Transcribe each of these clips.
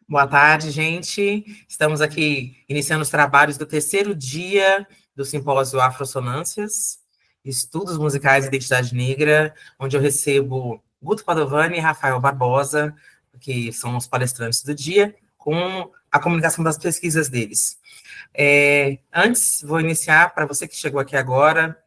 Boa tarde, gente. Estamos aqui iniciando os trabalhos do terceiro dia do simpósio Afrossonâncias, Estudos Musicais e Identidade Negra, onde eu recebo Guto Padovani e Rafael Barbosa, que são os palestrantes do dia, com a comunicação das pesquisas deles. Antes, vou iniciar, para você que chegou aqui agora,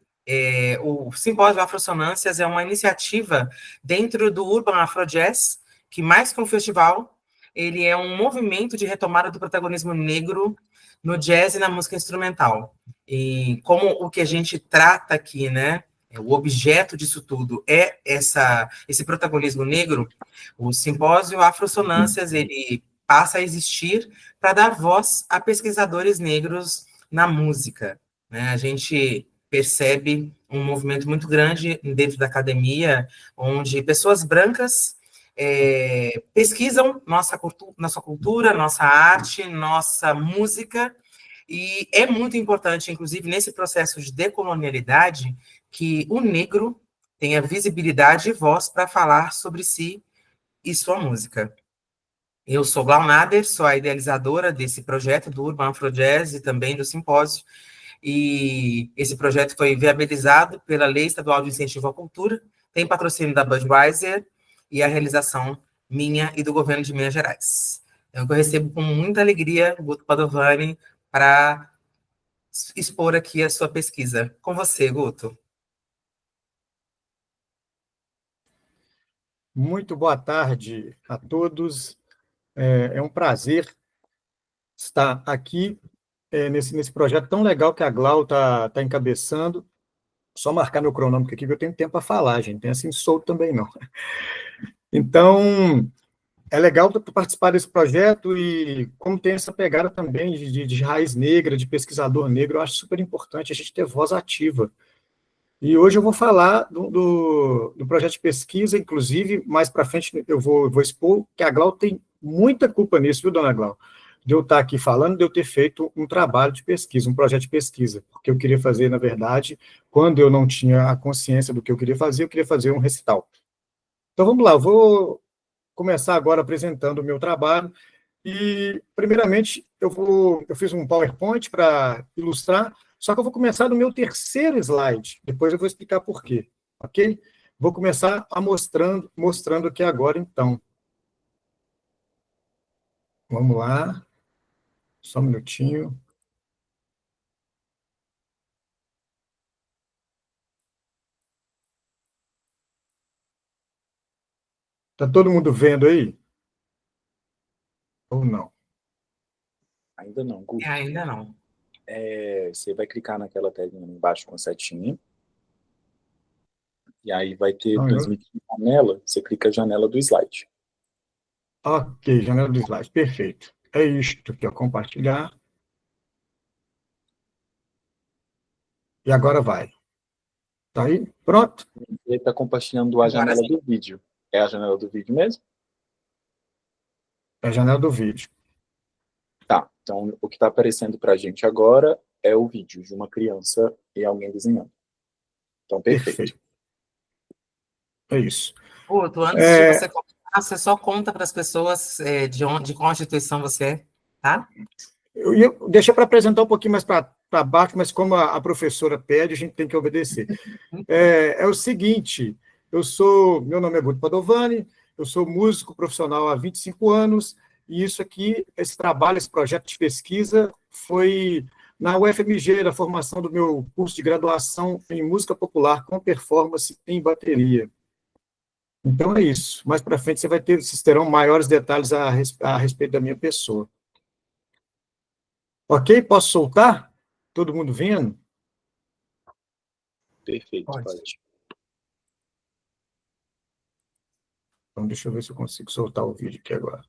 o Simpósio Afrossonâncias é uma iniciativa dentro do Urban Afro Jazz, que mais que um festival, ele é um movimento de retomada do protagonismo negro no jazz e na música instrumental. E como o que a gente trata aqui, né, o objeto disso tudo é esse protagonismo negro, o Simpósio Afrossonâncias, ele passa a existir para dar voz a pesquisadores negros na música, né? A gente percebe um movimento muito grande dentro da academia, onde pessoas brancas pesquisam nossa cultura, nossa arte, nossa música, e é muito importante, inclusive, nesse processo de decolonialidade, que o negro tenha visibilidade e voz para falar sobre si e sua música. Eu sou Glau Nader, sou a idealizadora desse projeto do Urban Afro Jazz e também do simpósio, e esse projeto foi viabilizado pela Lei Estadual de Incentivo à Cultura, tem patrocínio da Budweiser e a realização minha e do governo de Minas Gerais. Então, eu recebo com muita alegria o Guto Padovani para expor aqui a sua pesquisa. Com você, Guto. Muito boa tarde a todos. É um prazer estar aqui nesse projeto tão legal que a Glau está encabeçando. Só marcar meu cronômetro aqui, que eu tenho tempo para falar, gente. Tem assim solto também, não. Então, é legal participar desse projeto e como tem essa pegada também de raiz negra, de pesquisador negro, eu acho super importante a gente ter voz ativa. E hoje eu vou falar do projeto de pesquisa, inclusive, mais para frente eu vou expor que a Glau tem muita culpa nisso, viu, dona Glau? De eu estar aqui falando, de eu ter feito um trabalho de pesquisa, um projeto de pesquisa, porque eu queria fazer, na verdade, quando eu não tinha a consciência do que eu queria fazer um recital. Então, vamos lá, eu vou começar agora apresentando o meu trabalho, e, primeiramente, eu fiz um PowerPoint para ilustrar, só que eu vou começar no meu terceiro slide, depois eu vou explicar por quê, ok? Vou começar mostrando aqui agora, então. Vamos lá, só um minutinho. Está todo mundo vendo aí? Ou não? Ainda não, Guto. Ainda não. Você vai clicar naquela telinha embaixo com a setinha. E aí vai ter transmitir janela. Você clica a janela do slide. Ok, janela do slide, perfeito. É isto que eu compartilhar. E agora vai. Tá aí? Pronto? Ele está compartilhando a janela do vídeo. É a janela do vídeo mesmo? É a janela do vídeo. Tá, então o que está aparecendo para a gente agora é o vídeo de uma criança e alguém desenhando. Então, perfeito. É isso. Guto, antes de você começar, você só conta para as pessoas de qual instituição você é, tá? Eu deixa para apresentar um pouquinho mais para baixo, mas como a professora pede, a gente tem que obedecer. É o seguinte, meu nome é Guto Padovani, eu sou músico profissional há 25 anos, e isso aqui, esse trabalho, esse projeto de pesquisa, foi na UFMG, na formação do meu curso de graduação em música popular com performance em bateria. Então é isso. Mais para frente vocês terão maiores detalhes a respeito da minha pessoa. Ok? Posso soltar? Todo mundo vendo? Perfeito, pode. Então, deixa eu ver se eu consigo soltar o vídeo aqui agora.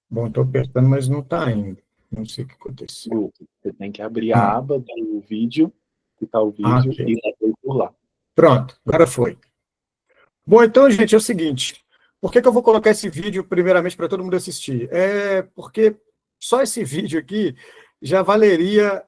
Bom, estou apertando, mas não está indo. Não sei o que aconteceu. Guto, você tem que abrir a aba do vídeo, clicar o vídeo okay. E por lá. Pronto, agora foi. Bom, então, gente, é o seguinte. Por que eu vou colocar esse vídeo, primeiramente, para todo mundo assistir? Porque só esse vídeo aqui já valeria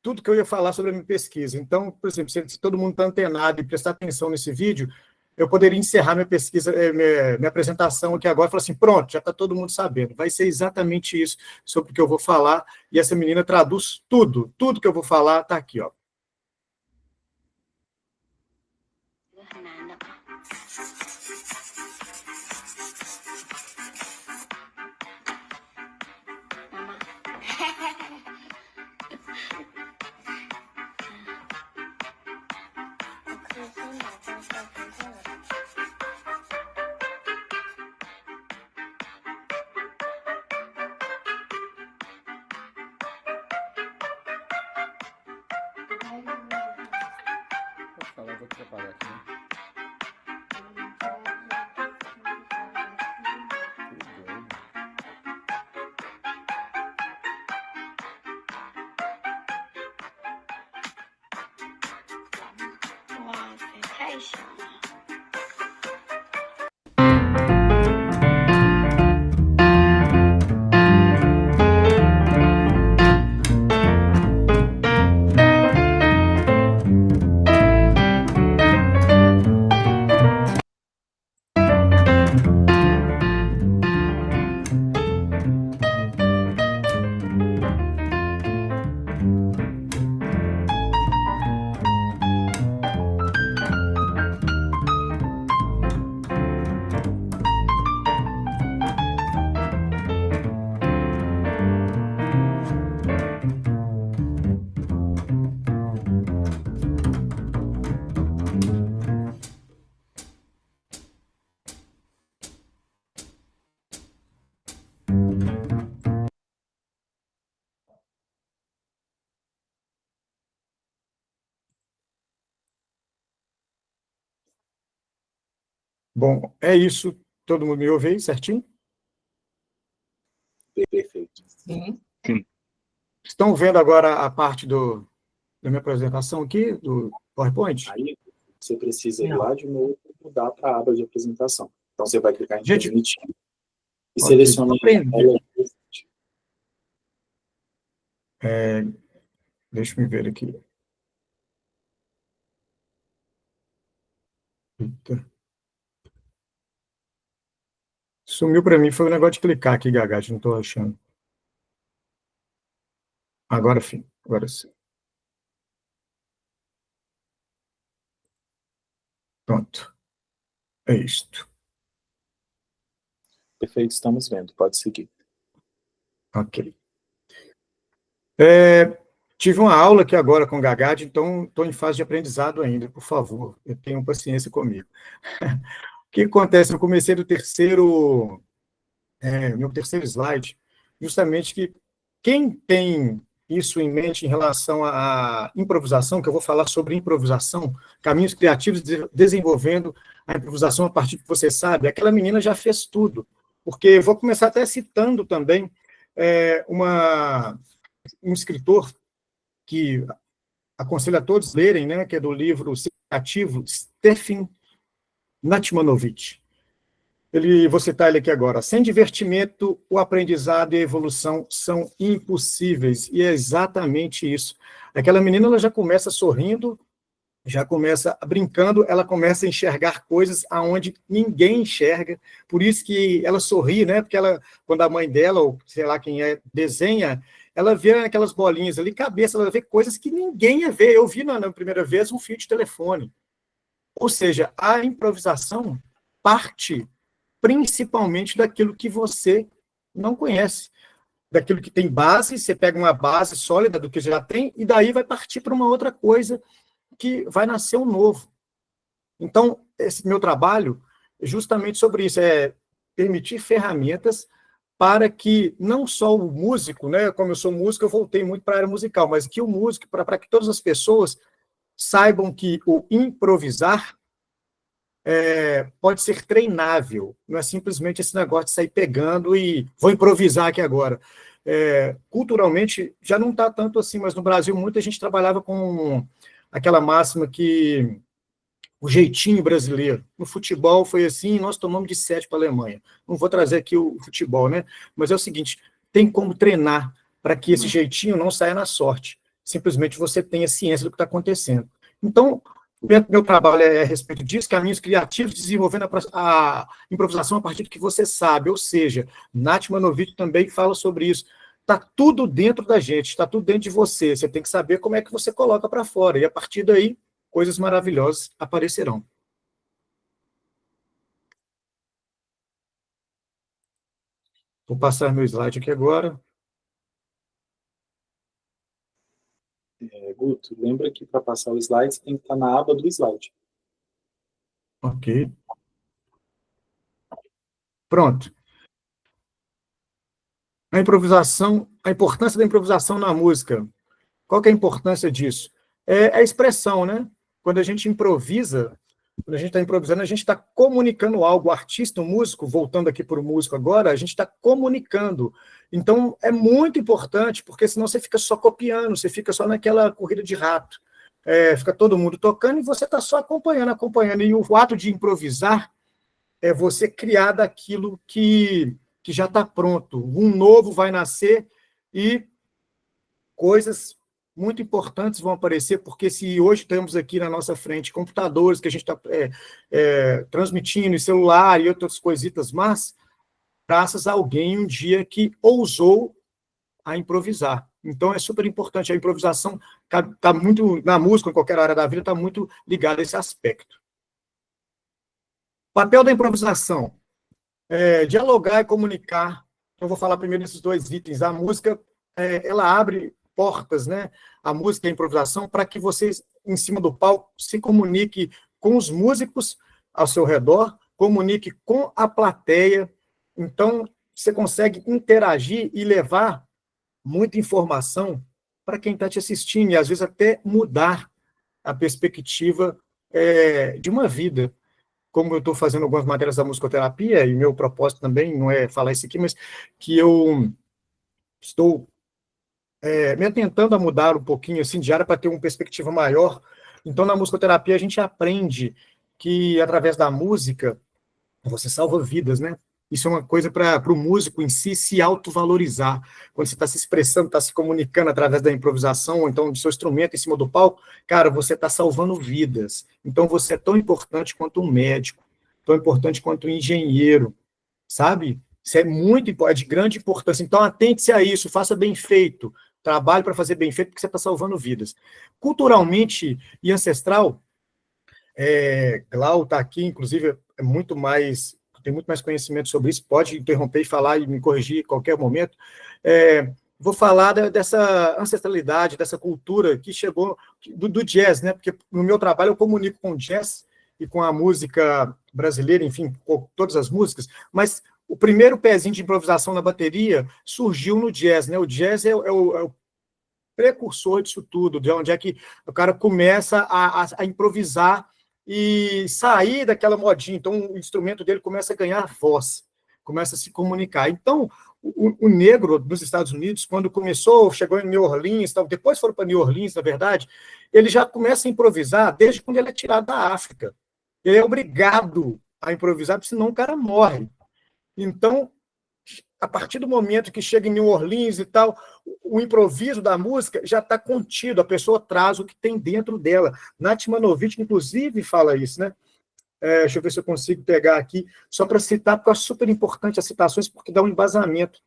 tudo que eu ia falar sobre a minha pesquisa. Então, por exemplo, se todo mundo está antenado e prestar atenção nesse vídeo, eu poderia encerrar minha pesquisa, minha apresentação aqui agora e falar assim, pronto, já está todo mundo sabendo. Vai ser exatamente isso sobre o que eu vou falar, e essa menina traduz tudo que eu vou falar está aqui, ó. Pode falar, eu vou preparar aqui. Bom, é isso. Todo mundo me ouve aí, certinho? Perfeito. Sim. Estão vendo agora a parte da minha apresentação aqui, do PowerPoint? Aí você precisa ir Não. lá de novo e mudar para a aba de apresentação. Então você vai clicar em Gente, transmitir e ok, seleciona aprendi. ela. Deixa eu ver aqui. Eita. Sumiu para mim, foi o negócio de clicar aqui, Gagá, não estou achando. Agora sim, agora sim. Pronto. É isto. Perfeito, estamos vendo. Pode seguir. Ok. Tive uma aula aqui agora com o Gagá, então estou em fase de aprendizado ainda, por favor, tenham paciência comigo. O que acontece? Eu comecei do meu terceiro slide, justamente que quem tem isso em mente em relação à improvisação, que eu vou falar sobre improvisação, caminhos criativos desenvolvendo a improvisação a partir do que você sabe, aquela menina já fez tudo, porque eu vou começar até citando também um escritor que aconselho a todos lerem, né, que é do livro Criativo, Stefan Natmanovich. Vou citar ele aqui agora. Sem divertimento, o aprendizado e a evolução são impossíveis. E é exatamente isso. Aquela menina ela já começa sorrindo, já começa brincando, ela começa a enxergar coisas aonde ninguém enxerga. Por isso que ela sorri, né? Porque quando a mãe dela, ou sei lá quem é, desenha, ela vê aquelas bolinhas ali, cabeça, ela vê coisas que ninguém ia ver. Eu vi na primeira vez um fio de telefone. Ou seja, a improvisação parte principalmente daquilo que você não conhece, daquilo que tem base, você pega uma base sólida do que já tem, e daí vai partir para uma outra coisa que vai nascer um novo. Então, esse meu trabalho é justamente sobre isso, é permitir ferramentas para que não só o músico, né, como eu sou músico, eu voltei muito para a área musical, mas que o músico, para que todas as pessoas saibam que o improvisar pode ser treinável, não é simplesmente esse negócio de sair pegando e vou improvisar aqui agora. Culturalmente, já não está tanto assim, mas no Brasil muita gente trabalhava com aquela máxima que o jeitinho brasileiro. No futebol foi assim, nós tomamos de 7 para a Alemanha. Não vou trazer aqui o futebol, né? Mas é o seguinte, tem como treinar para que esse jeitinho não saia na sorte. simplesmente você tenha ciência do que está acontecendo. Então, meu trabalho é a respeito disso, caminhos criativos, desenvolvendo a improvisação a partir do que você sabe, ou seja, Nath Manovic também fala sobre isso. Está tudo dentro da gente, está tudo dentro de você, você tem que saber como é que você coloca para fora, e a partir daí, coisas maravilhosas aparecerão. Vou passar meu slide aqui agora. Guto, lembra que para passar o slide, você tem que estar na aba do slide. Ok. Pronto. A improvisação, a importância da improvisação na música. Qual que é a importância disso? É a expressão, né? Quando a gente improvisa, quando a gente está improvisando, a gente está comunicando algo. O artista, o músico, voltando aqui para o músico agora, a gente está comunicando. Então, é muito importante, porque senão você fica só copiando, você fica só naquela corrida de rato. Fica todo mundo tocando e você está só acompanhando, acompanhando. E o ato de improvisar é você criar daquilo que já está pronto. Um novo vai nascer e coisas muito importantes vão aparecer, porque se hoje temos aqui na nossa frente computadores que a gente está transmitindo, e celular e outras coisitas, mas graças a alguém um dia que ousou a improvisar. Então é super importante, a improvisação está muito, na música, em qualquer área da vida, está muito ligada a esse aspecto. O papel da improvisação é dialogar e comunicar. Eu vou falar primeiro desses dois itens. A música, ela abre portas, né? A música e a improvisação, para que vocês, em cima do palco, se comunique com os músicos ao seu redor, comunique com a plateia. Então, você consegue interagir e levar muita informação para quem está te assistindo, e às vezes até mudar a perspectiva de uma vida. Como eu estou fazendo algumas matérias da musicoterapia, e meu propósito também não é falar isso aqui, mas que eu estou me atentando a mudar um pouquinho, assim, de área para ter uma perspectiva maior. Então, na musicoterapia, a gente aprende que, através da música, você salva vidas, né? Isso é uma coisa para o músico em si se autovalorizar. Quando você está se expressando, está se comunicando através da improvisação, ou então do seu instrumento em cima do palco, cara, você está salvando vidas. Então você é tão importante quanto um médico, tão importante quanto um engenheiro, sabe? Isso é muito importante, é de grande importância. Então atente-se a isso, faça bem feito. Trabalhe para fazer bem feito, porque você está salvando vidas. Culturalmente e ancestral, Glau está aqui, inclusive, tem muito mais conhecimento sobre isso, pode interromper e falar e me corrigir a qualquer momento. Vou falar dessa ancestralidade, dessa cultura que chegou do jazz, né? Porque no meu trabalho eu comunico com o jazz e com a música brasileira, enfim, com todas as músicas, mas o primeiro pezinho de improvisação na bateria surgiu no jazz, né? O jazz é o precursor disso tudo, de onde é que o cara começa a improvisar e sair daquela modinha. Então, o instrumento dele começa a ganhar voz, começa a se comunicar. Então, o negro nos Estados Unidos, quando chegou em New Orleans, depois foram para New Orleans, na verdade, ele já começa a improvisar desde quando ele é tirado da África. Ele é obrigado a improvisar, porque senão o cara morre. Então, a partir do momento que chega em New Orleans e tal, o improviso da música já está contido, a pessoa traz o que tem dentro dela. Nath Manovic, inclusive, fala isso, né? Deixa eu ver se eu consigo pegar aqui, só para citar, porque eu acho super importante as citações, porque dá um embasamento.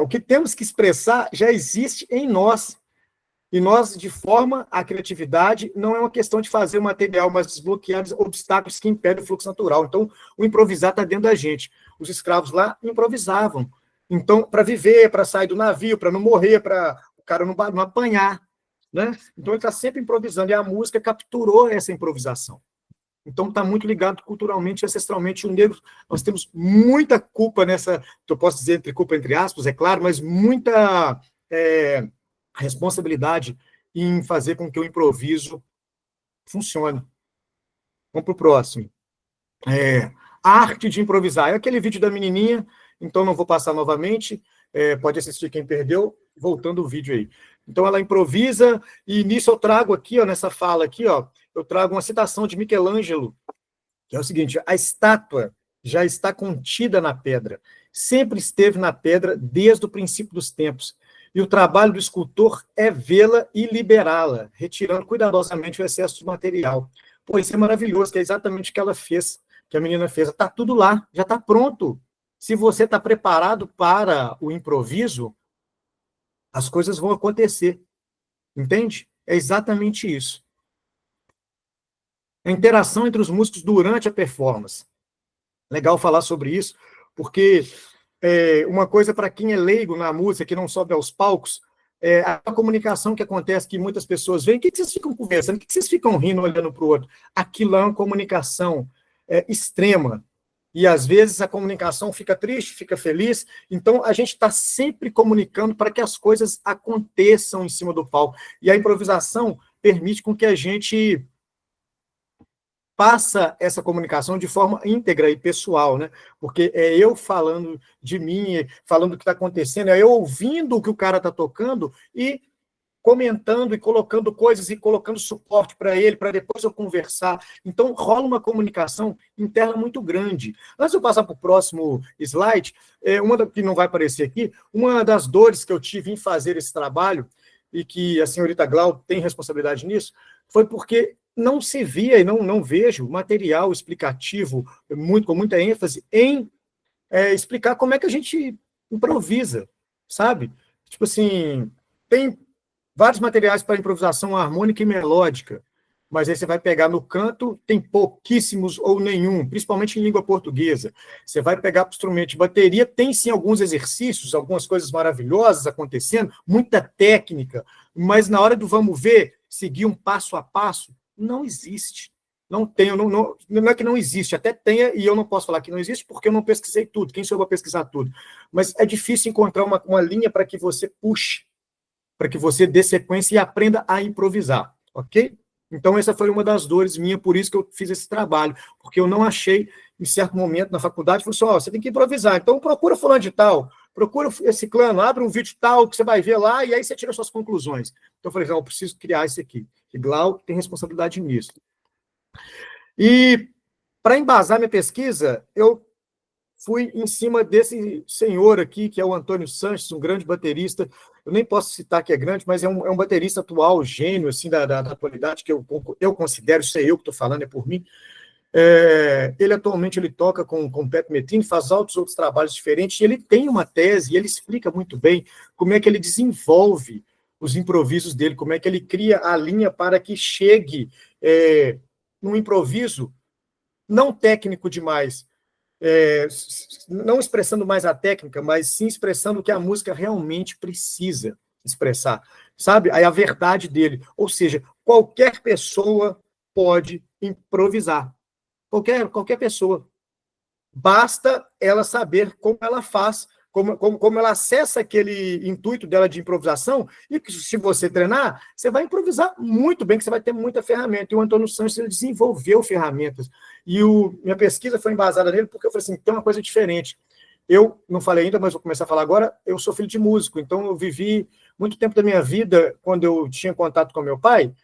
O que temos que expressar já existe em nós. E nós, de forma a criatividade, não é uma questão de fazer o material, mas desbloquear obstáculos que impedem o fluxo natural. Então, o improvisar está dentro da gente. Os escravos lá improvisavam. Então, para viver, para sair do navio, para não morrer, para o cara não apanhar. Né? Então, ele está sempre improvisando. E a música capturou essa improvisação. Então, está muito ligado culturalmente e ancestralmente. O negro, nós temos muita culpa nessa, eu posso dizer culpa entre aspas, é claro, mas muita responsabilidade em fazer com que o improviso funcione. Vamos para o próximo. A arte de improvisar. É aquele vídeo da menininha, então não vou passar novamente, pode assistir quem perdeu, voltando o vídeo aí. Então ela improvisa, e nisso eu trago aqui, nessa fala aqui, eu trago uma citação de Michelangelo, que é o seguinte: a estátua já está contida na pedra, sempre esteve na pedra desde o princípio dos tempos. E o trabalho do escultor é vê-la e liberá-la, retirando cuidadosamente o excesso de material. Pô, isso é maravilhoso, que é exatamente o que ela fez, que a menina fez. Está tudo lá, já está pronto. Se você está preparado para o improviso, as coisas vão acontecer. Entende? É exatamente isso. A interação entre os músicos durante a performance. Legal falar sobre isso, porque uma coisa para quem é leigo na música, que não sobe aos palcos, a comunicação que acontece, que muitas pessoas veem, o que vocês ficam conversando, o que vocês ficam rindo, olhando para o outro? Aquilo é uma comunicação extrema, e às vezes a comunicação fica triste, fica feliz, então a gente está sempre comunicando para que as coisas aconteçam em cima do palco, e a improvisação permite com que a gente passa essa comunicação de forma íntegra e pessoal, né? Porque é eu falando de mim, falando o que está acontecendo, é eu ouvindo o que o cara está tocando e comentando e colocando coisas e colocando suporte para ele, para depois eu conversar. Então, rola uma comunicação interna muito grande. Antes de eu passar para o próximo slide, que não vai aparecer aqui, uma das dores que eu tive em fazer esse trabalho, e que a senhorita Glau tem responsabilidade nisso, foi porque não se via e não vejo material explicativo com muita ênfase em explicar como é que a gente improvisa, sabe? Tipo assim, tem vários materiais para improvisação harmônica e melódica, mas aí você vai pegar no canto, tem pouquíssimos ou nenhum, principalmente em língua portuguesa. Você vai pegar para o instrumento de bateria, tem sim alguns exercícios, algumas coisas maravilhosas acontecendo, muita técnica, mas na hora do vamos ver, seguir um passo a passo, não existe. Não tem, não é que não existe, até tenha, e eu não posso falar que não existe, porque eu não pesquisei tudo, quem sou eu para pesquisar tudo? Mas é difícil encontrar uma linha para que você puxe, para que você dê sequência e aprenda a improvisar, ok? Então, essa foi uma das dores minha, por isso que eu fiz esse trabalho, porque eu não achei, em certo momento, na faculdade, falei assim, você tem que improvisar, então procura fulano de tal, procura esse clã, abre um vídeo tal, que você vai ver lá, e aí você tira suas conclusões. Então, eu falei, eu preciso criar isso aqui. E Glau tem responsabilidade nisso. E, para embasar minha pesquisa, eu fui em cima desse senhor aqui, que é o Antônio Sanches, um grande baterista. Eu nem posso citar que é grande, mas é um baterista atual, gênio, assim, da atualidade, que eu considero, isso é eu que estou falando, é por mim. Ele atualmente ele toca com Pat Metheny, faz outros trabalhos diferentes, e ele tem uma tese, e ele explica muito bem como é que ele desenvolve os improvisos dele, como é que ele cria a linha para que chegue num improviso não técnico demais, não expressando mais a técnica, mas sim expressando o que a música realmente precisa expressar, sabe? Aí a verdade dele, ou seja, qualquer pessoa pode improvisar, qualquer pessoa, basta ela saber como ela faz, como ela acessa aquele intuito dela de improvisação, e se você treinar, você vai improvisar muito bem, que você vai ter muita ferramenta. E o Antônio Sanches ele desenvolveu ferramentas. E minha pesquisa foi embasada nele, porque eu falei assim, tem uma coisa diferente. Eu não falei ainda, mas vou começar a falar agora, eu sou filho de músico, então eu vivi muito tempo da minha vida, quando eu tinha contato com meu pai,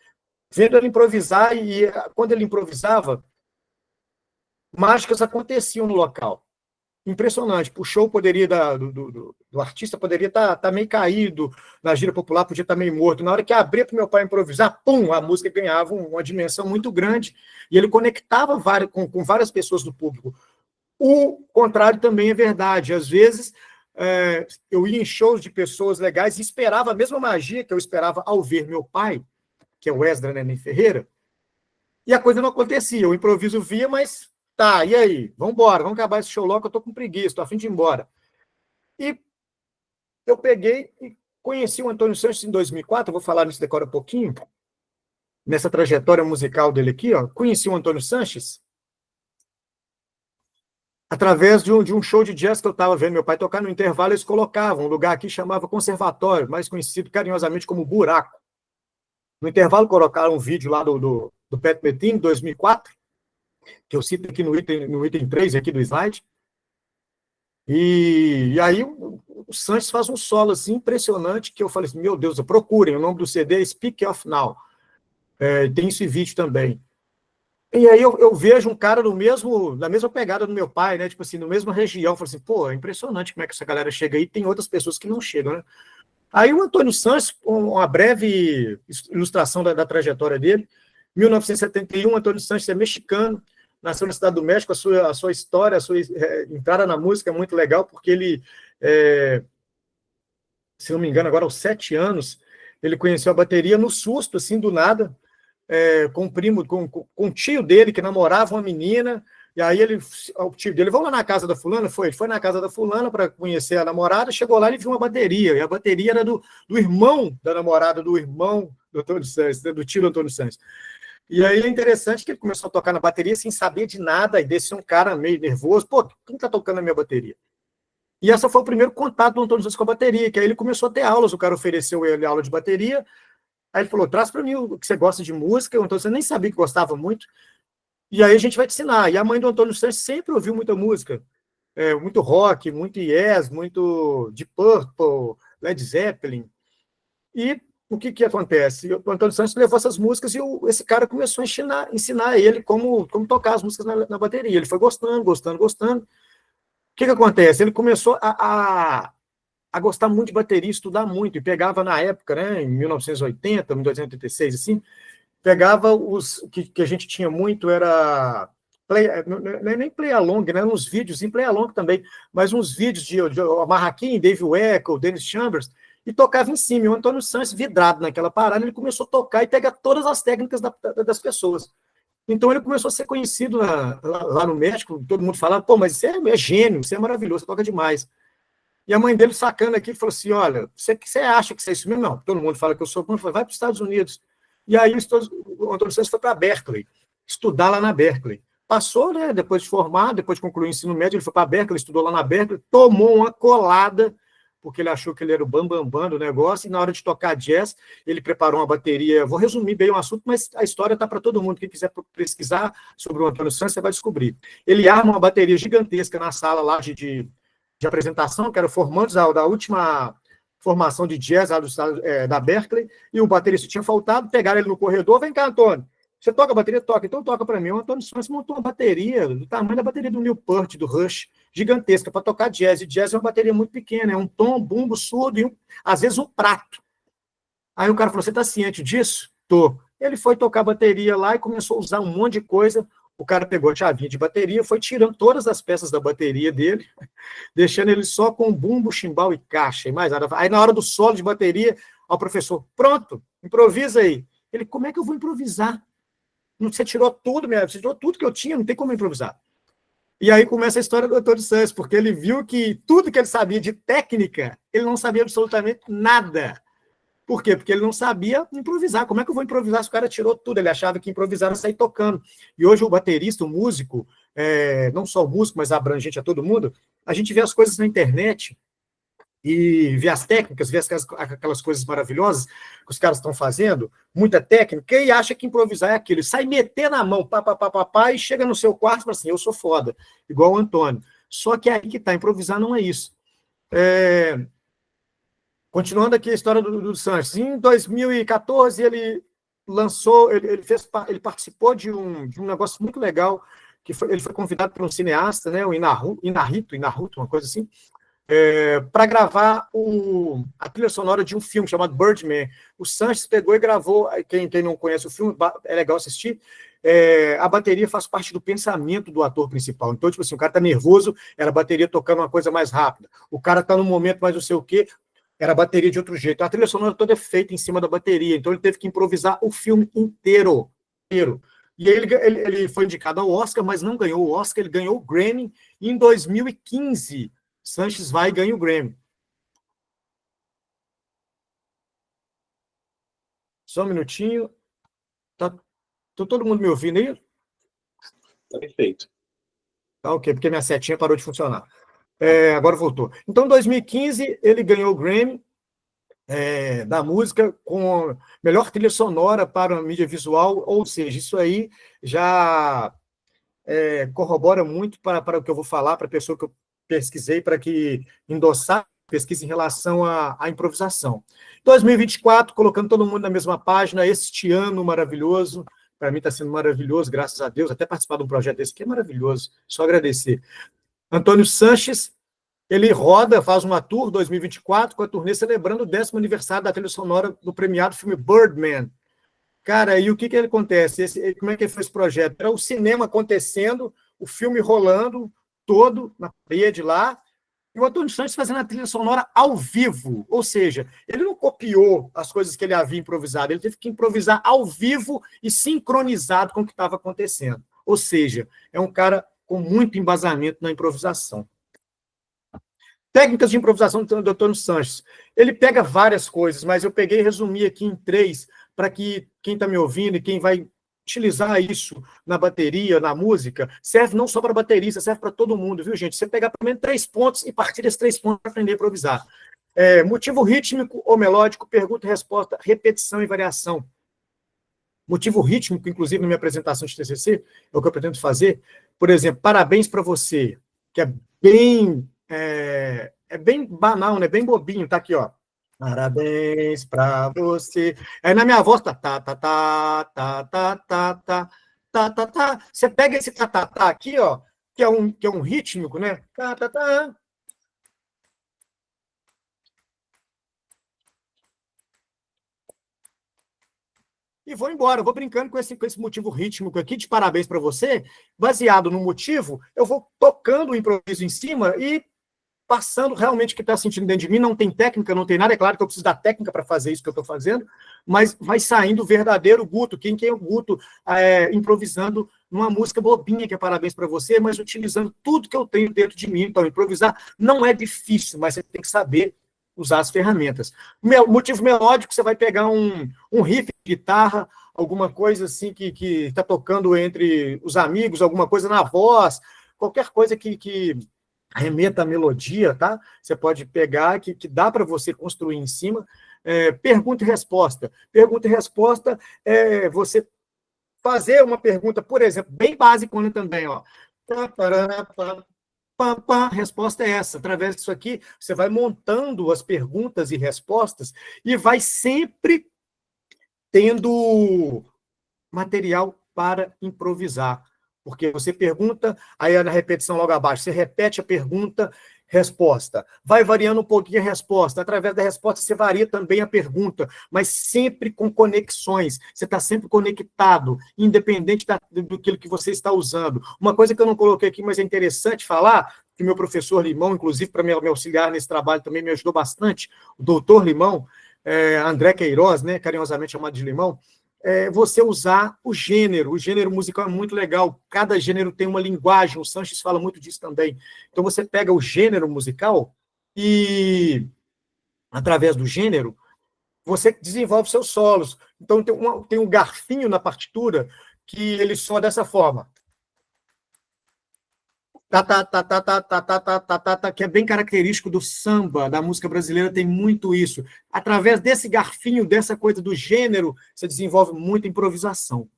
vendo ele improvisar, e quando ele improvisava, mágicas aconteciam no local. Impressionante. O show poderia, do artista poderia estar meio caído, na gira popular podia estar meio morto. Na hora que abria para o meu pai improvisar, pum, a música ganhava uma dimensão muito grande, e ele conectava com várias pessoas do público. O contrário também é verdade. Às vezes, eu ia em shows de pessoas legais e esperava a mesma magia que eu esperava ao ver meu pai, que é o Esdra Neném Ferreira, e a coisa não acontecia. O improviso via, mas tá, e aí? Vamos embora, vamos acabar esse show logo, que eu tô com preguiça, tô a fim de ir embora. E eu peguei e conheci o Antônio Sanches em 2004, eu vou falar nisso agora um pouquinho, nessa trajetória musical dele aqui, ó. Conheci o Antônio Sanches através de um show de jazz que eu estava vendo meu pai tocar. No intervalo, eles colocavam um lugar aqui chamava Conservatório, mais conhecido carinhosamente como Buraco. No intervalo, colocaram um vídeo lá do Pat Metheny, 2004, que eu cito aqui no item 3 aqui do slide. E aí o Sanches faz um solo assim, impressionante, que eu falei assim, meu Deus, procurem, o nome do CD é Speak Of Now. Tem esse vídeo também. E aí eu vejo um cara na mesma pegada do meu pai, né? Tipo assim, na mesma região. Eu falei assim, pô, é impressionante como é que essa galera chega aí, tem outras pessoas que não chegam, né? Aí o Antônio Sanches, uma breve ilustração da trajetória dele, 1971, Antônio Sanches é mexicano, nasceu na Cidade do México, a sua história, a sua entrada na música é muito legal, porque ele, se não me engano, agora aos 7 anos, ele conheceu a bateria no susto, assim, do nada, com o primo, com o tio dele, que namorava uma menina, e aí o tio dele, vamos lá na casa da fulana? Ele foi na casa da fulana para conhecer a namorada, chegou lá e viu uma bateria, e a bateria era do irmão da namorada, do irmão do Antônio Sanches, do tio do Antônio Sanches. E aí é interessante que ele começou a tocar na bateria sem saber de nada, e desceu um cara meio nervoso, pô, quem tá tocando na minha bateria? E esse foi o primeiro contato do Antônio Sanches com a bateria, que aí ele começou a ter aulas, o cara ofereceu ele aula de bateria, aí ele falou, traz para mim o que você gosta de música, o Antônio Sanches nem sabia que gostava muito, e aí a gente vai te ensinar. E a mãe do Antônio Sanches sempre ouviu muita música, muito rock, muito Yes, muito Deep Purple, Led Zeppelin. E o que acontece? O Antônio Sanches levou essas músicas e esse cara começou a ensinar ele como tocar as músicas na bateria. Ele foi gostando. O que acontece? Ele começou a gostar muito de bateria, estudar muito, e pegava na época, né, em 1980, 1986, assim, pegava os que a gente tinha muito, era não é nem play along, né, uns vídeos em play along também, mas uns vídeos de Marraquim, Dave Weckl, Dennis Chambers, e tocava em cima. E o Antônio Sanches, vidrado naquela parada, ele começou a tocar e pegar todas as técnicas das pessoas. Então ele começou a ser conhecido lá no México, todo mundo falava, pô, mas você é gênio, você é maravilhoso, você toca demais. E a mãe dele sacando aqui, falou assim, olha, você acha que você é isso mesmo? Não, todo mundo fala que eu sou bom, vai para os Estados Unidos. E aí o Antônio Sanches foi para Berkeley, estudar lá na Berkeley. Passou, né, depois de formar, depois de concluir o ensino médio, ele foi para Berkeley, estudou lá na Berkeley, tomou uma colada, porque ele achou que ele era o bambambam do negócio, e na hora de tocar jazz, ele preparou uma bateria. Vou resumir bem o assunto, mas a história está para todo mundo. Quem quiser pesquisar sobre o Antônio Sanches, você vai descobrir. Ele arma uma bateria gigantesca na sala lá de apresentação, que era formandos da última formação de jazz lá da Berkeley, e o baterista tinha faltado, pegaram ele no corredor, vem cá, Antônio, você toca a bateria? Toca, então toca para mim. O Antônio Sanches montou uma bateria do tamanho da bateria do Newport, do Rush, gigantesca, para tocar jazz, e jazz é uma bateria muito pequena, é um tom, bumbo, surdo, e às vezes um prato. Aí o cara falou, você está ciente disso? Tô. Ele foi tocar a bateria lá e começou a usar um monte de coisa. O cara pegou a chavinha de bateria, foi tirando todas as peças da bateria dele, deixando ele só com bumbo, chimbal e caixa, e mais nada. Aí na hora do solo de bateria, o professor, pronto, improvisa aí. Ele, como é que eu vou improvisar? Você tirou tudo, você tirou tudo que eu tinha, não tem como improvisar. E aí começa a história do Antônio Sanches, porque ele viu que tudo que ele sabia de técnica, ele não sabia absolutamente nada. Por quê? Porque ele não sabia improvisar. Como é que eu vou improvisar se o cara tirou tudo? Ele achava que improvisar era sair tocando. E hoje o baterista, o músico, não só o músico, mas abrangente a todo mundo, a gente vê as coisas na internet e vê as técnicas, vê aquelas coisas maravilhosas que os caras estão fazendo, muita técnica, e acha que improvisar é aquilo. Sai meter na mão, pá, e chega no seu quarto e fala assim, eu sou foda, igual o Antônio. Só que aí que tá, improvisar não é isso. Continuando aqui a história do Sanches, em 2014 ele lançou, ele participou de um negócio muito legal, que ele foi convidado por um cineasta, né, o Inarrito, uma coisa assim, para gravar a trilha sonora de um filme chamado Birdman. O Sanches pegou e gravou, quem não conhece o filme, é legal assistir, a bateria faz parte do pensamento do ator principal. Então, tipo assim, o cara tá nervoso, era a bateria tocando uma coisa mais rápida. O cara tá no momento mais não sei o quê, era a bateria de outro jeito. A trilha sonora toda é feita em cima da bateria, então ele teve que improvisar o filme inteiro. E aí ele foi indicado ao Oscar, mas não ganhou o Oscar, ele ganhou o Grammy em 2015. Sanches vai e ganha o Grammy. Só um minutinho. Tá todo mundo me ouvindo aí? Tá perfeito. Tá ok, porque minha setinha parou de funcionar. Agora voltou. Então, em 2015, ele ganhou o Grammy da música com melhor trilha sonora para a mídia visual, ou seja, isso aí já corrobora muito para o que eu vou falar, para a pessoa que eu pesquisei, para que endossar pesquisa em relação à improvisação. 2024, colocando todo mundo na mesma página, este ano maravilhoso, para mim está sendo maravilhoso, graças a Deus, até participar de um projeto desse que é maravilhoso, só agradecer. Antônio Sanches Ele roda, faz uma tour 2024 com a turnê celebrando o 10º aniversário da trilha sonora do premiado filme Birdman. Cara, e o que acontece? Como é que foi esse projeto? Era o cinema acontecendo, o filme rolando todo na parede lá, e o Antônio Santos fazendo a trilha sonora ao vivo. Ou seja, ele não copiou as coisas que ele havia improvisado, ele teve que improvisar ao vivo e sincronizado com o que estava acontecendo. Ou seja, é um cara com muito embasamento na improvisação. Técnicas de improvisação do Antônio Sanches. Ele pega várias coisas, mas eu peguei e resumi aqui em 3, para que quem está me ouvindo e quem vai utilizar isso na bateria, na música, serve não só para baterista, serve para todo mundo, viu, gente? Você pegar pelo menos 3 pontos e partir desses 3 pontos para aprender a improvisar. Motivo rítmico ou melódico, pergunta e resposta, repetição e variação. Motivo rítmico, inclusive, na minha apresentação de TCC, é o que eu pretendo fazer. Por exemplo, parabéns para você, que é bem banal, né? Bem bobinho, tá aqui, ó. Parabéns para você. Aí na minha voz tá tá tá tá tá tá tá tá tá tá tá. Você pega esse tá tá tá aqui, ó, que é um rítmico, né? Tá tá tá. E vou embora, vou brincando com esse motivo rítmico aqui, de parabéns para você, baseado no motivo, eu vou tocando o improviso em cima e passando realmente o que está sentindo dentro de mim. Não tem técnica, não tem nada, é claro que eu preciso da técnica para fazer isso que eu estou fazendo, mas vai saindo o verdadeiro Guto. Quem é o Guto improvisando numa música bobinha, que é parabéns para você, mas utilizando tudo que eu tenho dentro de mim. Então, improvisar não é difícil, mas você tem que saber usar as ferramentas. Motivo melódico, você vai pegar um riff de guitarra, alguma coisa assim que está tocando entre os amigos, alguma coisa na voz, qualquer coisa que remeta à melodia, tá? Você pode pegar, que dá para você construir em cima. Pergunta e resposta. Pergunta e resposta é você fazer uma pergunta, por exemplo, bem básica também, ó. A resposta é essa. Através disso aqui, você vai montando as perguntas e respostas e vai sempre tendo material para improvisar. Porque você pergunta, aí na repetição logo abaixo, você repete a pergunta, resposta. Vai variando um pouquinho a resposta. Através da resposta, você varia também a pergunta, mas sempre com conexões. Você está sempre conectado, independente do que você está usando. Uma coisa que eu não coloquei aqui, mas é interessante falar, que o meu professor Limão, inclusive, para me auxiliar nesse trabalho, também me ajudou bastante, o doutor Limão, André Queiroz, né, carinhosamente chamado de Limão, você usar o gênero. O gênero musical é muito legal. Cada gênero tem uma linguagem. O Sanches fala muito disso também. Então, você pega o gênero musical e, através do gênero, você desenvolve seus solos. Então, tem um garfinho na partitura que ele soa dessa forma. Que é bem característico do samba, da música brasileira, tem muito isso. Através desse garfinho, dessa coisa do gênero, você desenvolve muita improvisação.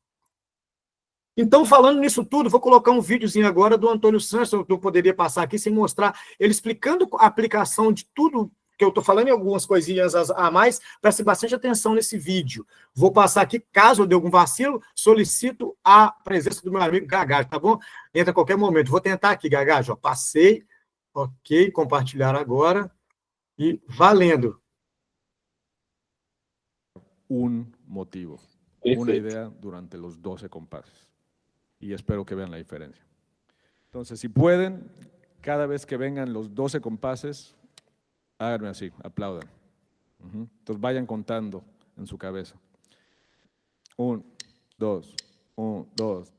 Então, falando nisso tudo, vou colocar um videozinho agora do Antônio Santos, eu não poderia passar aqui sem mostrar, ele explicando a aplicação de tudo que eu estou falando, em algumas coisinhas a mais, preste bastante atenção nesse vídeo. Vou passar aqui, caso eu dê algum vacilo, solicito a presença do meu amigo Gagajo, tá bom? Entra a qualquer momento. Vou tentar aqui, Gagajo. Passei, ok, compartilhar agora, e valendo. Un motivo, una idea durante los 12 compases. Y espero que vean la diferencia. Entonces, si pueden, cada vez que vengan los 12 compases, háganme así, aplaudan. Entonces vayan contando en su cabeza. 1, 2, 1, 2.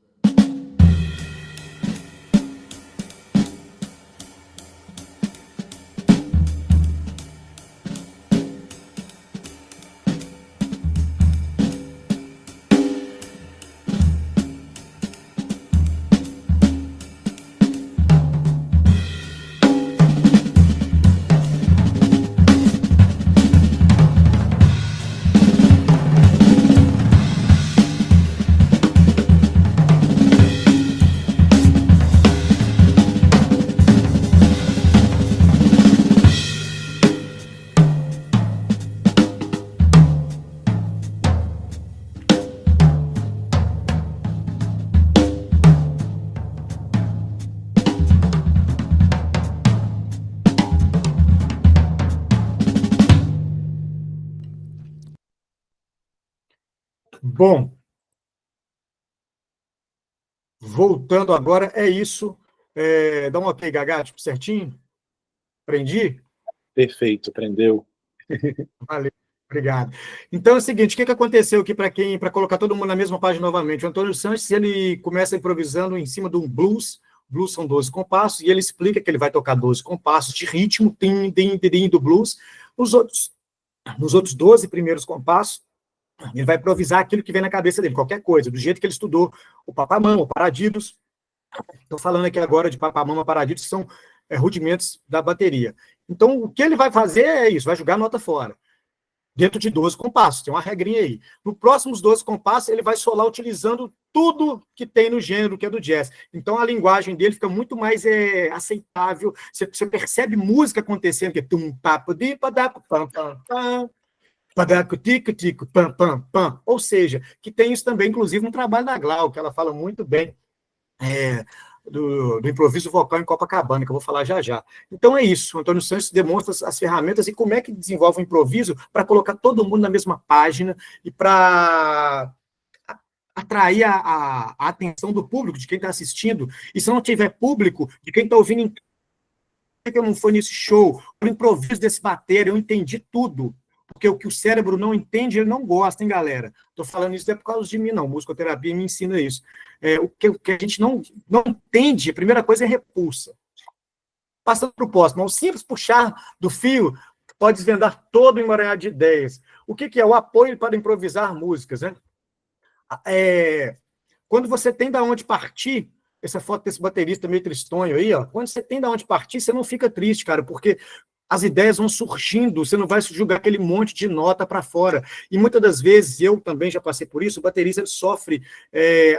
Bom, voltando agora, é isso. Dá um ok, Gagá, tipo, certinho? Prendi? Perfeito, prendeu. Valeu, obrigado. Então é o seguinte, o que aconteceu aqui para colocar todo mundo na mesma página novamente? O Antônio Sanches, ele começa improvisando em cima de um blues. Blues são 12 compassos, e ele explica que ele vai tocar 12 compassos de ritmo, tim, tim, tim, do blues. Nos outros 12 primeiros compassos, ele vai improvisar aquilo que vem na cabeça dele, qualquer coisa, do jeito que ele estudou o Papamama, o Paradiddus. Estou falando aqui agora de Papamama, Paradiddus, que são rudimentos da bateria. Então, o que ele vai fazer é isso, vai jogar a nota fora, dentro de 12 compassos, tem uma regrinha aí. No próximos 12 compassos, ele vai solar utilizando tudo que tem no gênero, que é do jazz. Então, a linguagem dele fica muito mais aceitável, você percebe música acontecendo, que é tum, papo, di, padapo, pam, pam, pam, padaco, tico, tico, pam, pam, pam. Ou seja, que tem isso também, inclusive, no trabalho da Glau, que ela fala muito bem do improviso vocal em Copacabana, que eu vou falar já já. Então é isso, o Antônio Santos demonstra as ferramentas e como é que desenvolve o improviso para colocar todo mundo na mesma página e para atrair a atenção do público, de quem está assistindo, e se não tiver público, de quem está ouvindo, que eu não fui nesse show, o improviso desse bater, eu entendi tudo. Porque o que o cérebro não entende, ele não gosta, hein, galera? Estou falando isso não é por causa de mim, não. Musicoterapia me ensina isso. O que a gente não entende, a primeira coisa é repulsa. Passando para o próximo, o simples puxar do fio pode desvendar todo o emaranhado de ideias. O que é o apoio para improvisar músicas, né? Quando você tem da onde partir, essa foto desse baterista meio tristonho aí, ó, quando você tem da onde partir, você não fica triste, cara, porque as ideias vão surgindo, você não vai jogar aquele monte de nota para fora. E muitas das vezes, eu também já passei por isso, o baterista ele sofre,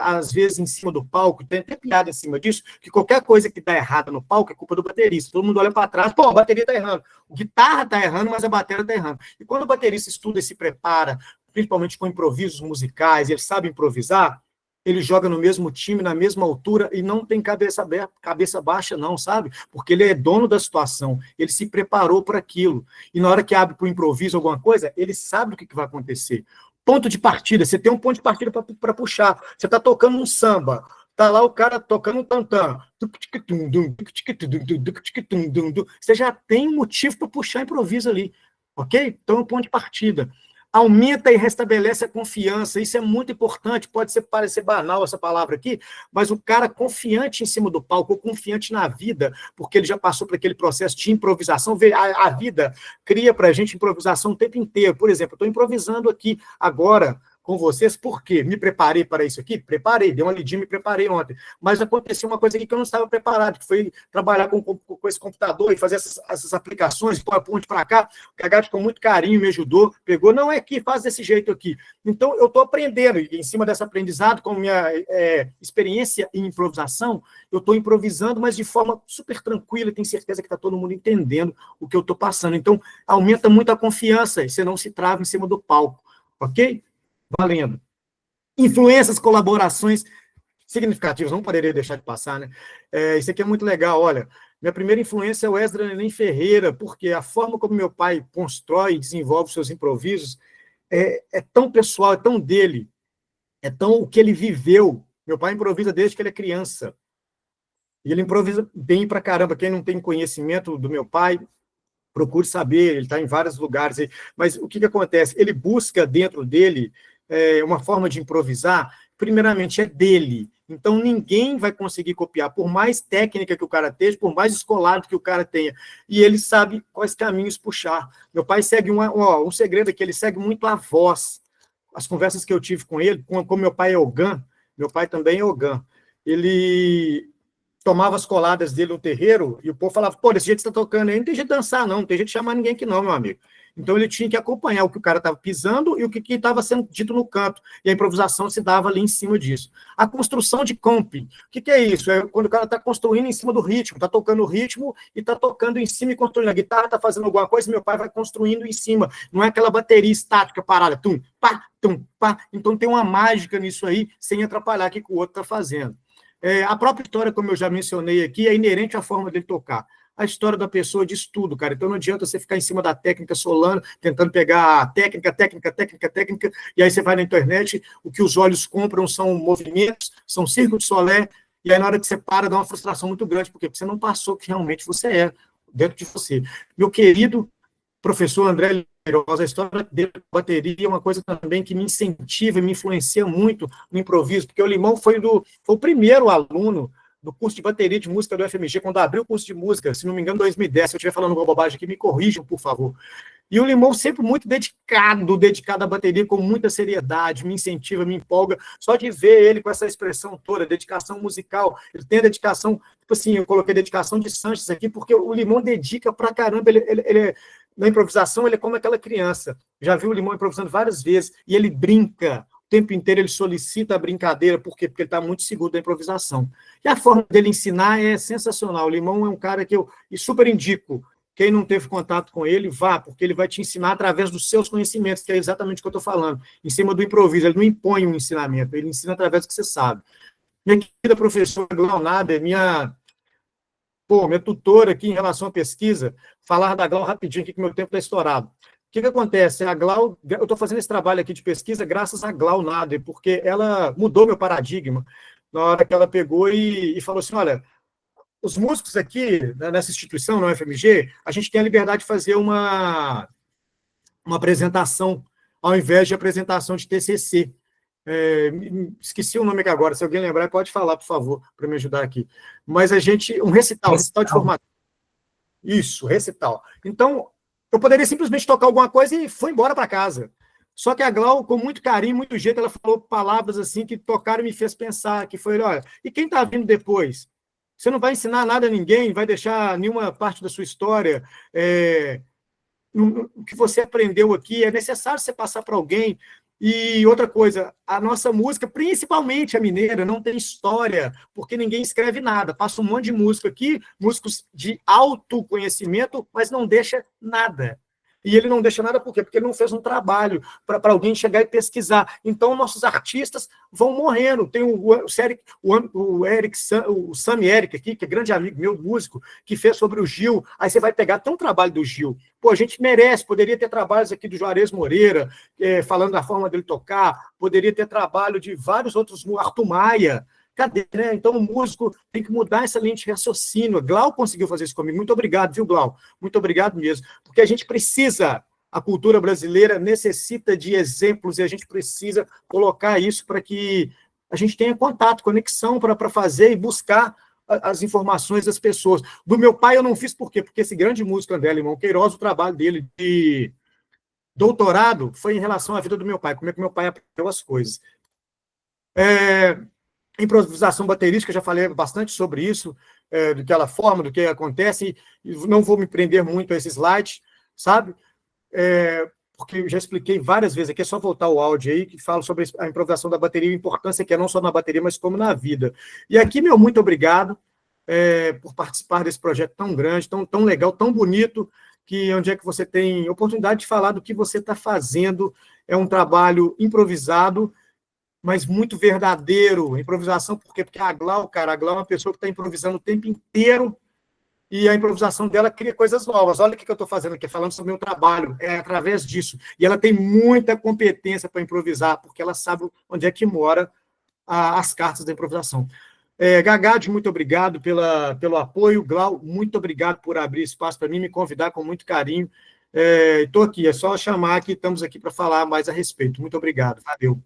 às vezes, em cima do palco, tem até piada em cima disso, que qualquer coisa que dá errada no palco é culpa do baterista. Todo mundo olha para trás, pô, a bateria está errando. O guitarra está errando, mas a bateria está errando. E quando o baterista estuda e se prepara, principalmente com improvisos musicais, ele sabe improvisar, ele joga no mesmo time, na mesma altura, e não tem cabeça aberta, cabeça baixa, não, sabe? Porque ele é dono da situação, ele se preparou para aquilo. E na hora que abre para o improviso alguma coisa, ele sabe o que vai acontecer. Ponto de partida, você tem um ponto de partida para puxar. Você está tocando um samba, está lá o cara tocando um tantã. Você já tem um motivo para puxar improviso ali, ok? Então é um ponto de partida. Aumenta e restabelece a confiança, isso é muito importante, pode parecer banal essa palavra aqui, mas o cara confiante em cima do palco, ou confiante na vida, porque ele já passou por aquele processo de improvisação, a vida cria para a gente improvisação o tempo inteiro. Por exemplo, eu estou improvisando aqui agora com vocês, por quê? Me preparei para isso aqui? Preparei, dei uma lidinha, me preparei ontem. Mas aconteceu uma coisa aqui que eu não estava preparado, que foi trabalhar com esse computador e fazer essas aplicações, PowerPoint para cá. O Gagá com muito carinho me ajudou, pegou, não é aqui, faz desse jeito aqui. Então, eu estou aprendendo, e em cima desse aprendizado, com minha experiência em improvisação, eu estou improvisando, mas de forma super tranquila, e tenho certeza que está todo mundo entendendo o que eu estou passando. Então, aumenta muito a confiança, e você não se trava em cima do palco, ok? Valendo. Influências, colaborações significativas, não poderia deixar de passar, né? Isso aqui é muito legal, olha. Minha primeira influência é o Esdras Neném Ferreira, porque a forma como meu pai constrói e desenvolve seus improvisos é tão pessoal, é tão dele, é tão o que ele viveu. Meu pai improvisa desde que ele é criança. E ele improvisa bem pra caramba. Quem não tem conhecimento do meu pai, procure saber, ele está em vários lugares. Mas o que acontece? Ele busca dentro dele uma forma de improvisar, primeiramente, é dele. Então, ninguém vai conseguir copiar, por mais técnica que o cara esteja, por mais escolado que o cara tenha. E ele sabe quais caminhos puxar. Meu pai segue um segredo aqui, ele segue muito a voz. As conversas que eu tive com ele, como meu pai é Ogã, meu pai também é Ogã, ele tomava as coladas dele no terreiro, e o povo falava, pô, desse jeito que você está tocando aí, não tem jeito de dançar, não tem jeito de chamar ninguém aqui não, meu amigo. Então ele tinha que acompanhar o que o cara estava pisando e o que estava sendo dito no canto, e a improvisação se dava ali em cima disso. A construção de comping, o que é isso? É quando o cara está construindo em cima do ritmo, está tocando o ritmo e está tocando em cima e construindo. A guitarra está fazendo alguma coisa, meu pai vai construindo em cima. Não é aquela bateria estática parada, tum, pá, tum, pá. Então tem uma mágica nisso aí, sem atrapalhar o que o outro está fazendo. A própria história, como eu já mencionei aqui, é inerente à forma dele tocar. a história da pessoa diz tudo, cara. Então não adianta você ficar em cima da técnica solando, tentando pegar técnica, e aí você vai na internet, o que os olhos compram são movimentos, são círculos de Solé, e aí na hora que você para, dá uma frustração muito grande. Por quê? Porque você não passou o que realmente você é, dentro de você. Meu querido professor André Lirosa, a história dele com bateria é uma coisa também que me incentiva e me influencia muito no improviso, porque o Limão foi o primeiro aluno do curso de bateria de música do FMG, quando abriu o curso de música, se não me engano, 2010. Se eu estiver falando uma bobagem aqui, me corrijam, por favor. E o Limão sempre muito dedicado à bateria, com muita seriedade, me incentiva, me empolga. Só de ver ele com essa expressão toda, dedicação musical, ele tem a dedicação, tipo assim, eu coloquei dedicação de Sanches aqui, porque o Limão dedica pra caramba, ele na improvisação, ele é como aquela criança. Já viu o Limão improvisando várias vezes, e ele brinca o tempo inteiro, ele solicita a brincadeira, por quê? Porque ele está muito seguro da improvisação. E a forma dele ensinar é sensacional. O Limão é um cara que eu super indico. Quem não teve contato com ele, vá, porque ele vai te ensinar através dos seus conhecimentos, que é exatamente o que eu estou falando, em cima do improviso. Ele não impõe um ensinamento, ele ensina através do que você sabe. Minha querida professora Glau Nader, minha tutora aqui em relação à pesquisa, falar da Glau rapidinho aqui, que meu tempo está estourado. O que acontece? A Glau, eu estou fazendo esse trabalho aqui de pesquisa graças a Glau Nader, porque ela mudou meu paradigma na hora que ela pegou e falou assim, olha, os músicos aqui, nessa instituição, no FMG, a gente tem a liberdade de fazer uma apresentação, ao invés de apresentação de TCC. Esqueci o nome aqui agora, se alguém lembrar, pode falar, por favor, para me ajudar aqui. Mas a gente, um recital de formato. Isso, recital. Então, eu poderia simplesmente tocar alguma coisa e foi embora para casa. Só que a Glau, com muito carinho, muito jeito, ela falou palavras assim que tocaram e me fez pensar, que foi, olha, e quem está vindo depois? Você não vai ensinar nada a ninguém, vai deixar nenhuma parte da sua história. O que você aprendeu aqui, é necessário você passar para alguém. E outra coisa, a nossa música, principalmente a mineira, não tem história, porque ninguém escreve nada. Passa um monte de músico aqui, músicos de autoconhecimento, mas não deixa nada. E ele não deixa nada por quê? Porque ele não fez um trabalho para alguém chegar e pesquisar. Então, nossos artistas vão morrendo. Tem o Sami Eric aqui, que é grande amigo meu, músico, que fez sobre o Gil. Aí você vai pegar até um trabalho do Gil. Pô, a gente merece, poderia ter trabalhos aqui do Juarez Moreira, falando da forma dele tocar, poderia ter trabalho de vários outros, Arthur Maia. Cadê, né? Então, o músico tem que mudar essa linha de raciocínio. A Glau conseguiu fazer isso comigo. Muito obrigado, viu, Glau? Muito obrigado mesmo. Porque a gente precisa, a cultura brasileira necessita de exemplos e a gente precisa colocar isso para que a gente tenha contato, conexão para fazer e buscar as informações das pessoas. Do meu pai eu não fiz por quê? Porque esse grande músico, André Limão Queiroz, o trabalho dele de doutorado foi em relação à vida do meu pai, como é que meu pai aprendeu as coisas. Improvisação baterística, já falei bastante sobre isso, daquela forma, do que acontece, e não vou me prender muito a esse slide, sabe? Porque eu já expliquei várias vezes, aqui é só voltar o áudio aí, que fala sobre a improvisação da bateria e a importância que é não só na bateria, mas como na vida. E aqui, meu muito obrigado por participar desse projeto tão grande, tão legal, tão bonito, que onde é que você tem oportunidade de falar do que você está fazendo. É um trabalho improvisado, mas muito verdadeiro. Improvisação, por quê? Porque a Glau, cara, a Glau é uma pessoa que está improvisando o tempo inteiro e a improvisação dela cria coisas novas. Olha o que eu estou fazendo aqui, falando sobre o meu trabalho, através disso. E ela tem muita competência para improvisar, porque ela sabe onde é que mora as cartas da improvisação. Gagad, muito obrigado pelo apoio. Glau, muito obrigado por abrir espaço para mim, me convidar com muito carinho. Estou aqui, é só chamar que estamos aqui para falar mais a respeito. Muito obrigado, valeu.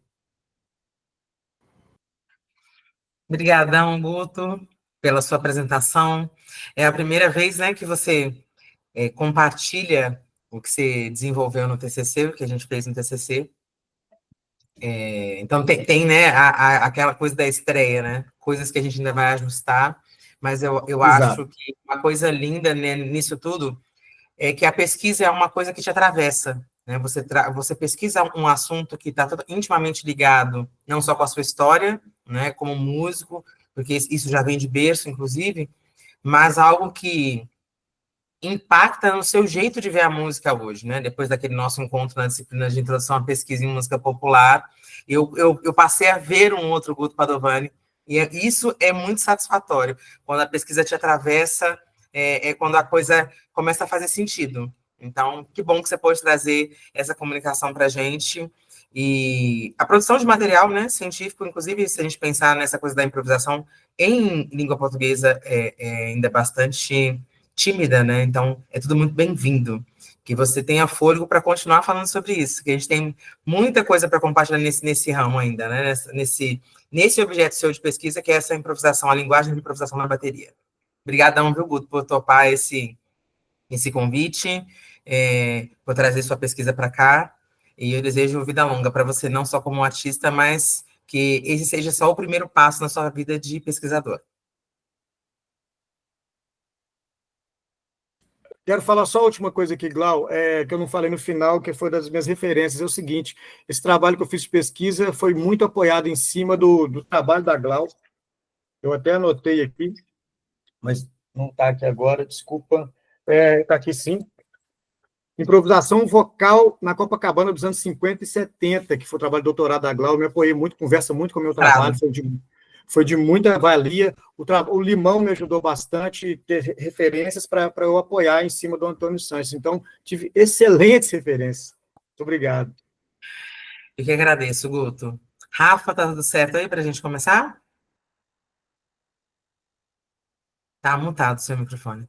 Obrigadão, Guto, pela sua apresentação. É a primeira vez, né, que você compartilha o que você desenvolveu no TCC, o que a gente fez no TCC. Então, tem né, aquela coisa da estreia, né? Coisas que a gente ainda vai ajustar, mas eu acho que uma coisa linda, né, nisso tudo é que a pesquisa é uma coisa que te atravessa, né? Você pesquisa um assunto que está intimamente ligado, não só com a sua história, né, como músico, porque isso já vem de berço, inclusive, mas algo que impacta no seu jeito de ver a música hoje, né? Depois daquele nosso encontro na disciplina de introdução à pesquisa em música popular, eu passei a ver um outro Guto Padovani, e isso é muito satisfatório, quando a pesquisa te atravessa é quando a coisa começa a fazer sentido. Então, que bom que você pôde trazer essa comunicação para a gente. E a produção de material, né, científico, inclusive, se a gente pensar nessa coisa da improvisação em língua portuguesa, é ainda bastante tímida, né? Então, é tudo muito bem-vindo. Que você tenha fôlego para continuar falando sobre isso, que a gente tem muita coisa para compartilhar nesse ramo ainda, né? Nesse objeto seu de pesquisa, que é essa improvisação, a linguagem de improvisação na bateria. Obrigadão, viu, Guto, por topar esse convite, por trazer sua pesquisa para cá, e eu desejo vida longa para você, não só como artista, mas que esse seja só o primeiro passo na sua vida de pesquisador. Quero falar só a última coisa aqui, Glau, que eu não falei no final, que foi das minhas referências, é o seguinte, esse trabalho que eu fiz de pesquisa foi muito apoiado em cima do trabalho da Glau, eu até anotei aqui, mas não está aqui agora, desculpa, está aqui sim, improvisação vocal na Copacabana dos anos 50 e 70, que foi o trabalho de doutorado da Glau, eu me apoiei muito, conversa muito com o meu trabalho, foi de muita valia. O Limão me ajudou bastante, ter referências para eu apoiar em cima do Antônio Sanches. Então, tive excelentes referências. Muito obrigado. Eu que agradeço, Guto. Rafa, tá tudo certo aí para a gente começar? Tá mutado o seu microfone.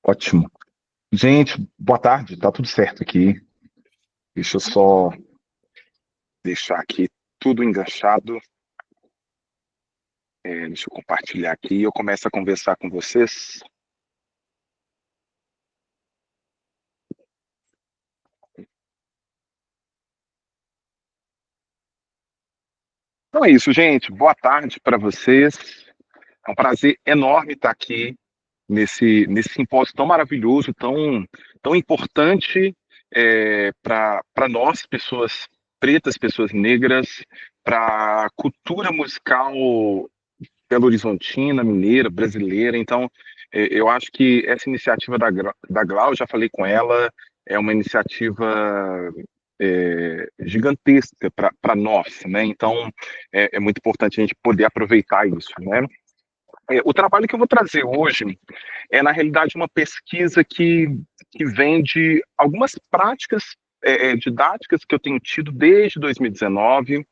Ótimo. Gente, boa tarde, tá tudo certo aqui. Deixa eu só deixar aqui tudo enganchado. Deixa eu compartilhar aqui e eu começo a conversar com vocês. Então é isso, gente. Boa tarde para vocês. É um prazer enorme estar aqui nesse simpósio tão maravilhoso, tão importante para nós, pessoas pretas, pessoas negras, para a cultura musical belo-horizontina, mineira, brasileira. Então, eu acho que essa iniciativa da Glau, já falei com ela, é uma iniciativa gigantesca para nós, né? Então, é muito importante a gente poder aproveitar isso, né? O trabalho que eu vou trazer hoje é, na realidade, uma pesquisa que vem de algumas práticas didáticas que eu tenho tido desde 2019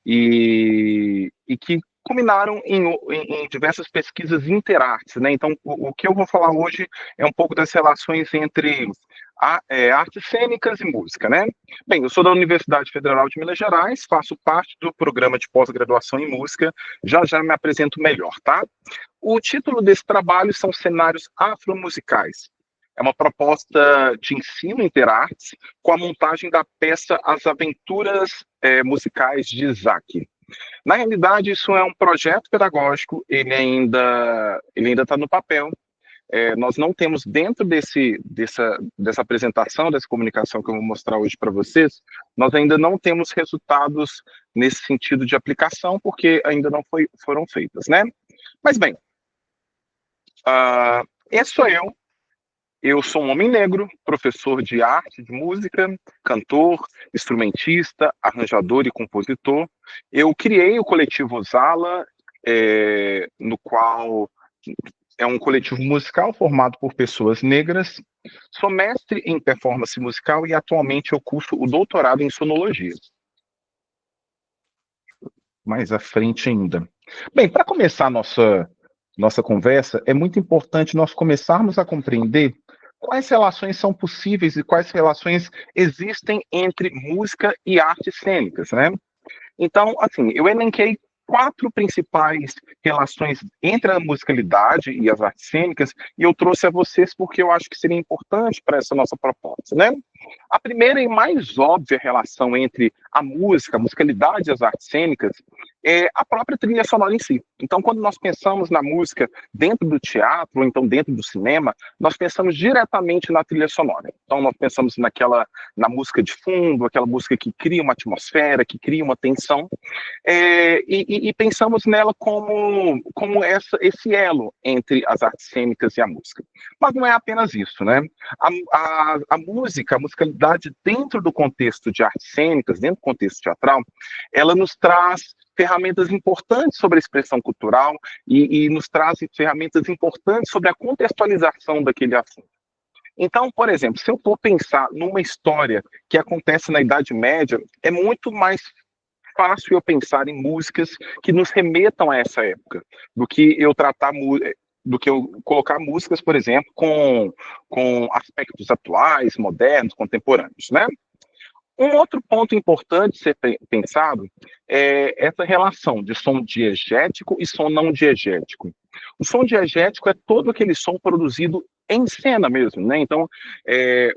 e que culminaram em diversas pesquisas interartes, né? Então, o que eu vou falar hoje é um pouco das relações entre artes cênicas e música, né? Bem, eu sou da Universidade Federal de Minas Gerais, faço parte do programa de pós-graduação em música, já me apresento melhor, tá? O título desse trabalho são Cenários Afromusicais. É uma proposta de ensino interartes com a montagem da peça As Aventuras Musicais de Isaac. Na realidade, isso é um projeto pedagógico, ele ainda está no papel. Nós não temos dentro dessa apresentação, dessa comunicação que eu vou mostrar hoje para vocês, nós ainda não temos resultados nesse sentido de aplicação, porque ainda não foram feitas, né? Mas bem, esse sou eu. Eu sou um homem negro, professor de arte, de música, cantor, instrumentista, arranjador e compositor. Eu criei o coletivo Zala, no qual é um coletivo musical formado por pessoas negras. Sou mestre em performance musical e atualmente eu curso o doutorado em sonologia. Mais à frente ainda. Bem, para começar a nossa conversa, é muito importante nós começarmos a compreender quais relações são possíveis e quais relações existem entre música e artes cênicas, né? Então, assim, eu elenquei 4 principais relações entre a musicalidade e as artes cênicas, e eu trouxe a vocês porque eu acho que seria importante para essa nossa proposta, né? A primeira e mais óbvia relação entre a música, a musicalidade e as artes cênicas é a própria trilha sonora em si. Então, quando nós pensamos na música dentro do teatro, ou então dentro do cinema, nós pensamos diretamente na trilha sonora. Então, nós pensamos na música de fundo, aquela música que cria uma atmosfera, que cria uma tensão, e pensamos nela como esse elo entre as artes cênicas e a música. Mas não é apenas isso, né? A música, musicalidade dentro do contexto de artes cênicas, dentro do contexto teatral, ela nos traz ferramentas importantes sobre a expressão cultural e nos traz ferramentas importantes sobre a contextualização daquele assunto. Então, por exemplo, se eu for pensar numa história que acontece na Idade Média, é muito mais fácil eu pensar em músicas que nos remetam a essa época, do que eu colocar músicas, por exemplo, com aspectos atuais, modernos, contemporâneos, né? Um outro ponto importante ser pensado é essa relação de som diegético e som não diegético. O som diegético é todo aquele som produzido em cena mesmo, né? Então,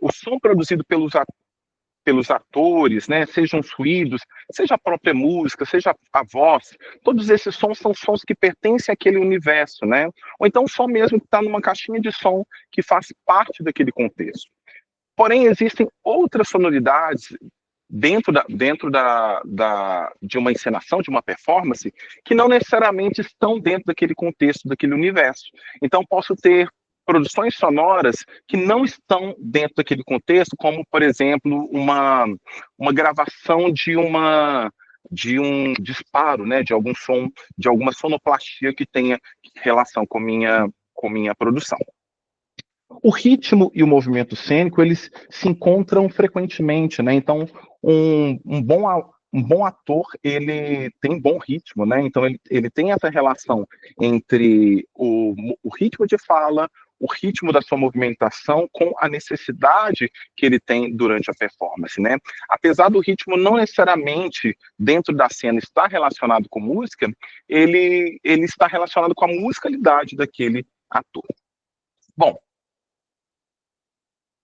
o som produzido pelos atores, né, sejam os ruídos, seja a própria música, seja a voz, todos esses sons são sons que pertencem àquele universo, né? Ou então o som mesmo que está numa caixinha de som que faz parte daquele contexto. Porém, existem outras sonoridades de uma encenação, de uma performance, que não necessariamente estão dentro daquele contexto, daquele universo. Então, posso ter produções sonoras que não estão dentro daquele contexto, como, por exemplo, uma gravação de um disparo, né, de algum som, de alguma sonoplastia que tenha relação com minha produção. O ritmo e o movimento cênico, eles se encontram frequentemente, né? Então, um bom ator, ele tem bom ritmo, né? Então, ele tem essa relação entre o ritmo de fala, o ritmo da sua movimentação com a necessidade que ele tem durante a performance, né? Apesar do ritmo não necessariamente dentro da cena estar relacionado com música, ele está relacionado com a musicalidade daquele ator. Bom,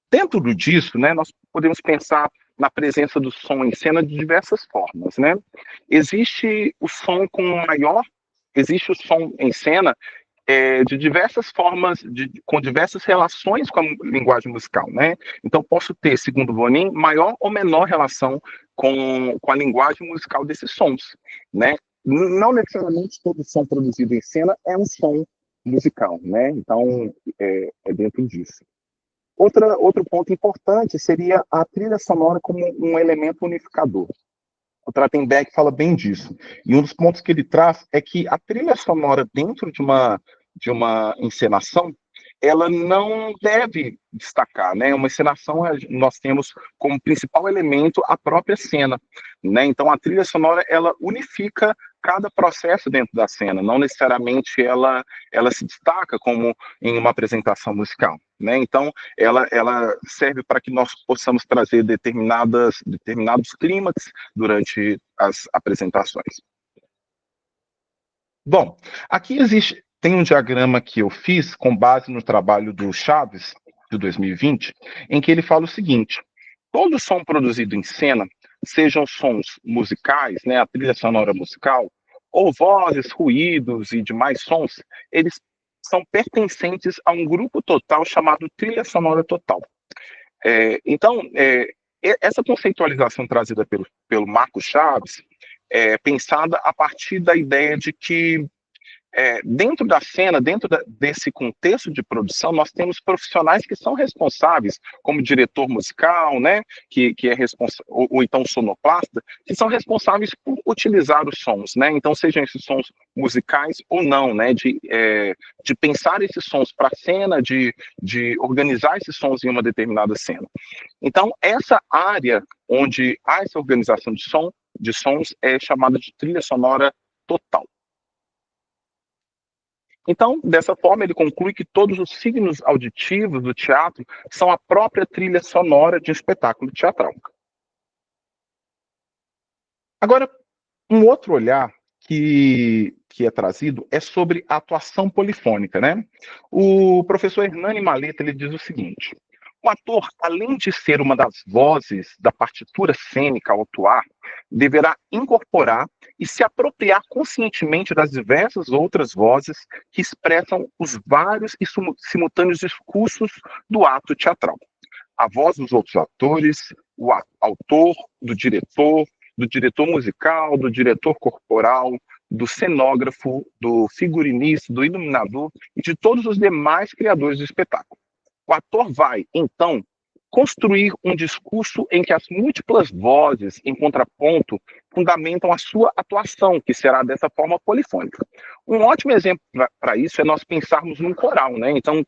dentro disso, né, nós podemos pensar na presença do som em cena de diversas formas, né? Existe o som existe o som em cena de diversas formas, com diversas relações com a linguagem musical, né? Então, posso ter, segundo Bonin, maior ou menor relação com a linguagem musical desses sons, né? Não necessariamente todo som produzido em cena é um som musical, né? Então, é dentro disso. Outro ponto importante seria a trilha sonora como um elemento unificador. O Trachtenberg fala bem disso. E um dos pontos que ele traz é que a trilha sonora dentro de uma encenação, ela não deve destacar, né? Uma encenação, nós temos como principal elemento a própria cena, né? Então, a trilha sonora, ela unifica cada processo dentro da cena, não necessariamente ela se destaca como em uma apresentação musical, né? Então, ela serve para que nós possamos trazer determinados clímax durante as apresentações. Bom, aqui tem um diagrama que eu fiz com base no trabalho do Chaves, de 2020, em que ele fala o seguinte: todo som produzido em cena, sejam sons musicais, né, a trilha sonora musical, ou vozes, ruídos e demais sons, eles são pertencentes a um grupo total chamado trilha sonora total. Então, essa conceitualização trazida pelo Marco Chaves é pensada a partir da ideia de que dentro da cena, desse contexto de produção, nós temos profissionais que são responsáveis, como diretor musical, né, que é responsável, ou então sonoplasta, que são responsáveis por utilizar os sons, né, então sejam esses sons musicais ou não, né, de pensar esses sons para a cena, de organizar esses sons em uma determinada cena. Então, essa área onde há essa organização de sons é chamada de trilha sonora total. Então, dessa forma, ele conclui que todos os signos auditivos do teatro são a própria trilha sonora de um espetáculo teatral. Agora, um outro olhar que é trazido é sobre a atuação polifônica, né? O professor Hernani Maleta, ele diz o seguinte: o ator, além de ser uma das vozes da partitura cênica ao atuar, deverá incorporar e se apropriar conscientemente das diversas outras vozes que expressam os vários e simultâneos discursos do ato teatral. A voz dos outros atores, o autor, do diretor musical, do diretor corporal, do cenógrafo, do figurinista, do iluminador e de todos os demais criadores do espetáculo. O ator vai, então, construir um discurso em que as múltiplas vozes em contraponto fundamentam a sua atuação, que será dessa forma polifônica. Um ótimo exemplo para isso é nós pensarmos num coral, né? Então,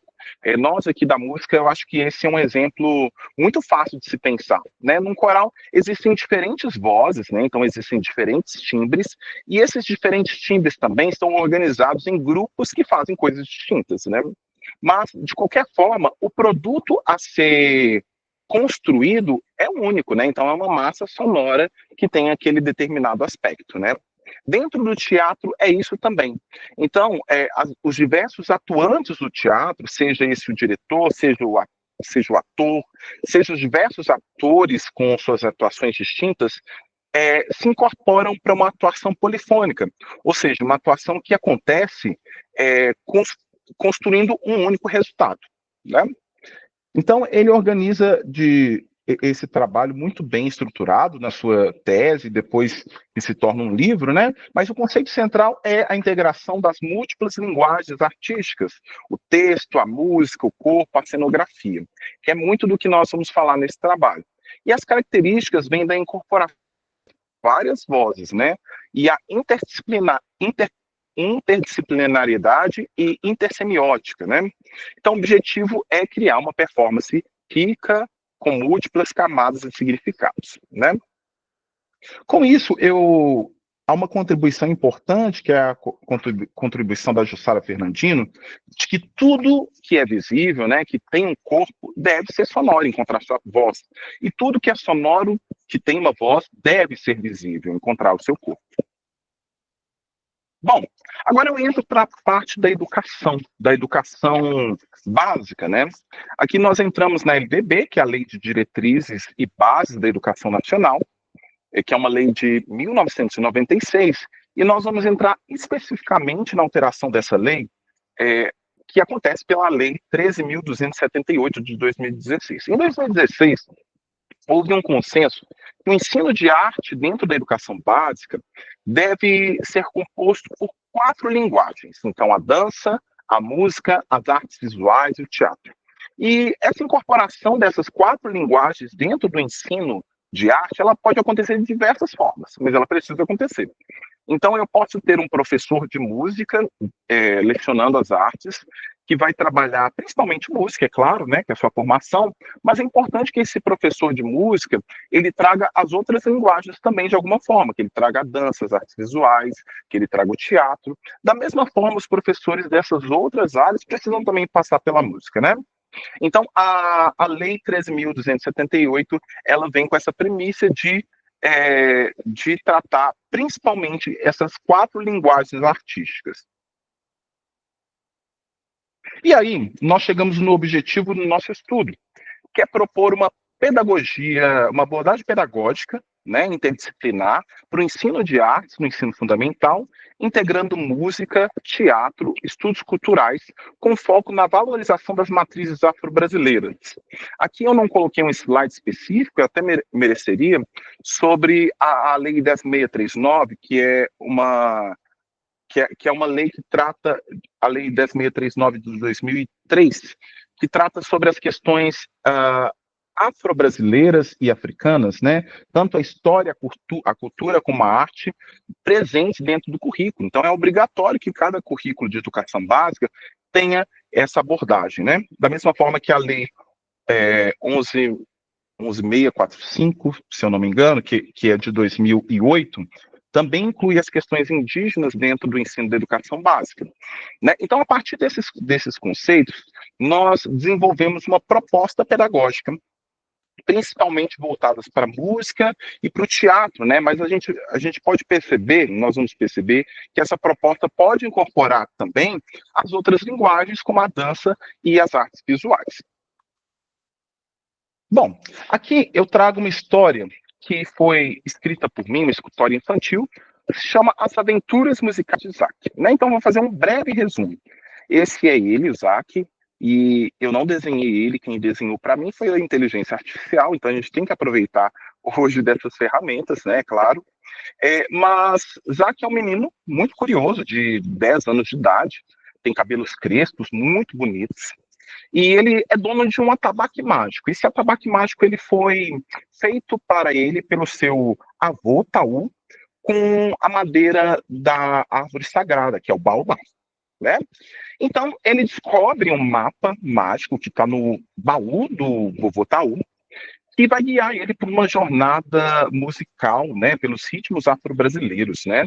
nós aqui da música, eu acho que esse é um exemplo muito fácil de se pensar, né? Num coral existem diferentes vozes, né? Então existem diferentes timbres, e esses diferentes timbres também estão organizados em grupos que fazem coisas distintas, né? Mas, de qualquer forma, o produto a ser construído é único, né? Então é uma massa sonora que tem aquele determinado aspecto, né? Dentro do teatro é isso também. Então, os diversos atuantes do teatro, seja esse o diretor, seja o ator, seja os diversos atores com suas atuações distintas, se incorporam para uma atuação polifônica, ou seja, uma atuação que acontece construindo um único resultado, né? Então, ele organiza esse trabalho muito bem estruturado na sua tese, depois que se torna um livro, né? Mas o conceito central é a integração das múltiplas linguagens artísticas, o texto, a música, o corpo, a cenografia, que é muito do que nós vamos falar nesse trabalho. E as características vêm da incorporação de várias vozes, né? E a interdisciplinariedade e intersemiótica, né? Então, o objetivo é criar uma performance rica, com múltiplas camadas de significados, né? Com isso, há uma contribuição importante, que é a contribuição da Jussara Fernandino, de que tudo que é visível, né, que tem um corpo, deve ser sonoro, encontrar sua voz. E tudo que é sonoro, que tem uma voz, deve ser visível, encontrar o seu corpo. Bom, agora eu entro para a parte da educação básica, né? Aqui nós entramos na LDB, que é a Lei de Diretrizes e Bases da Educação Nacional, que é uma lei de 1996, e nós vamos entrar especificamente na alteração dessa lei, que acontece pela Lei 13.278 de 2016. Em 2016, houve um consenso que o ensino de arte dentro da educação básica deve ser composto por 4 linguagens. Então, a dança, a música, as artes visuais e o teatro. E essa incorporação dessas 4 linguagens dentro do ensino de arte, ela pode acontecer de diversas formas, mas ela precisa acontecer. Então, eu posso ter um professor de música lecionando as artes, que vai trabalhar principalmente música, é claro, né, que é a sua formação, mas é importante que esse professor de música, ele traga as outras linguagens também de alguma forma, que ele traga a dança, as artes visuais, que ele traga o teatro. Da mesma forma, os professores dessas outras áreas precisam também passar pela música, né? Então, a Lei 13.278, ela vem com essa premissa de tratar principalmente essas 4 linguagens artísticas. E aí, nós chegamos no objetivo do nosso estudo, que é propor uma pedagogia, uma abordagem pedagógica, né, interdisciplinar, para o ensino de artes, no ensino fundamental, integrando música, teatro, estudos culturais, com foco na valorização das matrizes afro-brasileiras. Aqui eu não coloquei um slide específico, eu até mereceria, sobre a Lei 10.639, que é uma lei que trata, a Lei 10.639 de 2003, que trata sobre as questões afro-brasileiras e africanas, né? Tanto a história, a cultura como a arte presente dentro do currículo. Então, é obrigatório que cada currículo de educação básica tenha essa abordagem, né? Da mesma forma que a Lei 11.645, se eu não me engano, que é de 2008, também inclui as questões indígenas dentro do ensino da educação básica, né? Então, a partir desses conceitos, nós desenvolvemos uma proposta pedagógica, principalmente voltadas para a música e para o teatro, né? Mas a gente pode perceber, nós vamos perceber, que essa proposta pode incorporar também as outras linguagens, como a dança e as artes visuais. Bom, aqui eu trago uma história que foi escrita por mim, uma história infantil, que se chama As Aventuras Musicais de Isaac, né? Então, vou fazer um breve resumo. Esse é ele, Isaac, e eu não desenhei ele, quem desenhou para mim foi a inteligência artificial, então a gente tem que aproveitar hoje dessas ferramentas, né, claro. Mas Isaac é um menino muito curioso, de 10 anos de idade, tem cabelos crespos, muito bonitos, E ele é dono de um atabaque mágico. Esse atabaque mágico ele foi feito para ele pelo seu avô, Taú, com a madeira da árvore sagrada, que é o baobá, né? Então, ele descobre um mapa mágico que está no baú do vovô Taú, que vai guiar ele por uma jornada musical, né, pelos ritmos afro-brasileiros, né?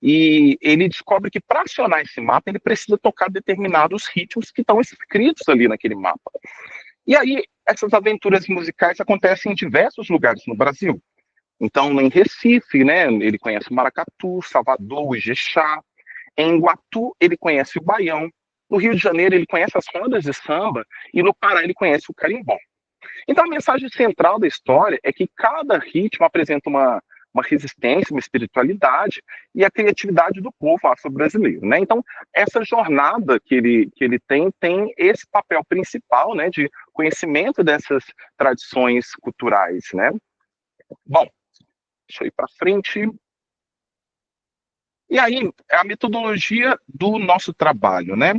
E ele descobre que para acionar esse mapa, ele precisa tocar determinados ritmos que estão escritos ali naquele mapa. E aí, essas aventuras musicais acontecem em diversos lugares no Brasil. Então, em Recife, né, ele conhece o maracatu, Salvador, o Ijexá. Em Iguatu, ele conhece o baião. No Rio de Janeiro, ele conhece as rodas de samba. E no Pará, ele conhece o carimbó. Então, a mensagem central da história é que cada ritmo apresenta uma resistência, uma espiritualidade e a criatividade do povo afro-brasileiro, né? Então, essa jornada que ele tem esse papel principal, né, de conhecimento dessas tradições culturais, né? Bom, deixa eu ir para frente. E aí, a metodologia do nosso trabalho, né?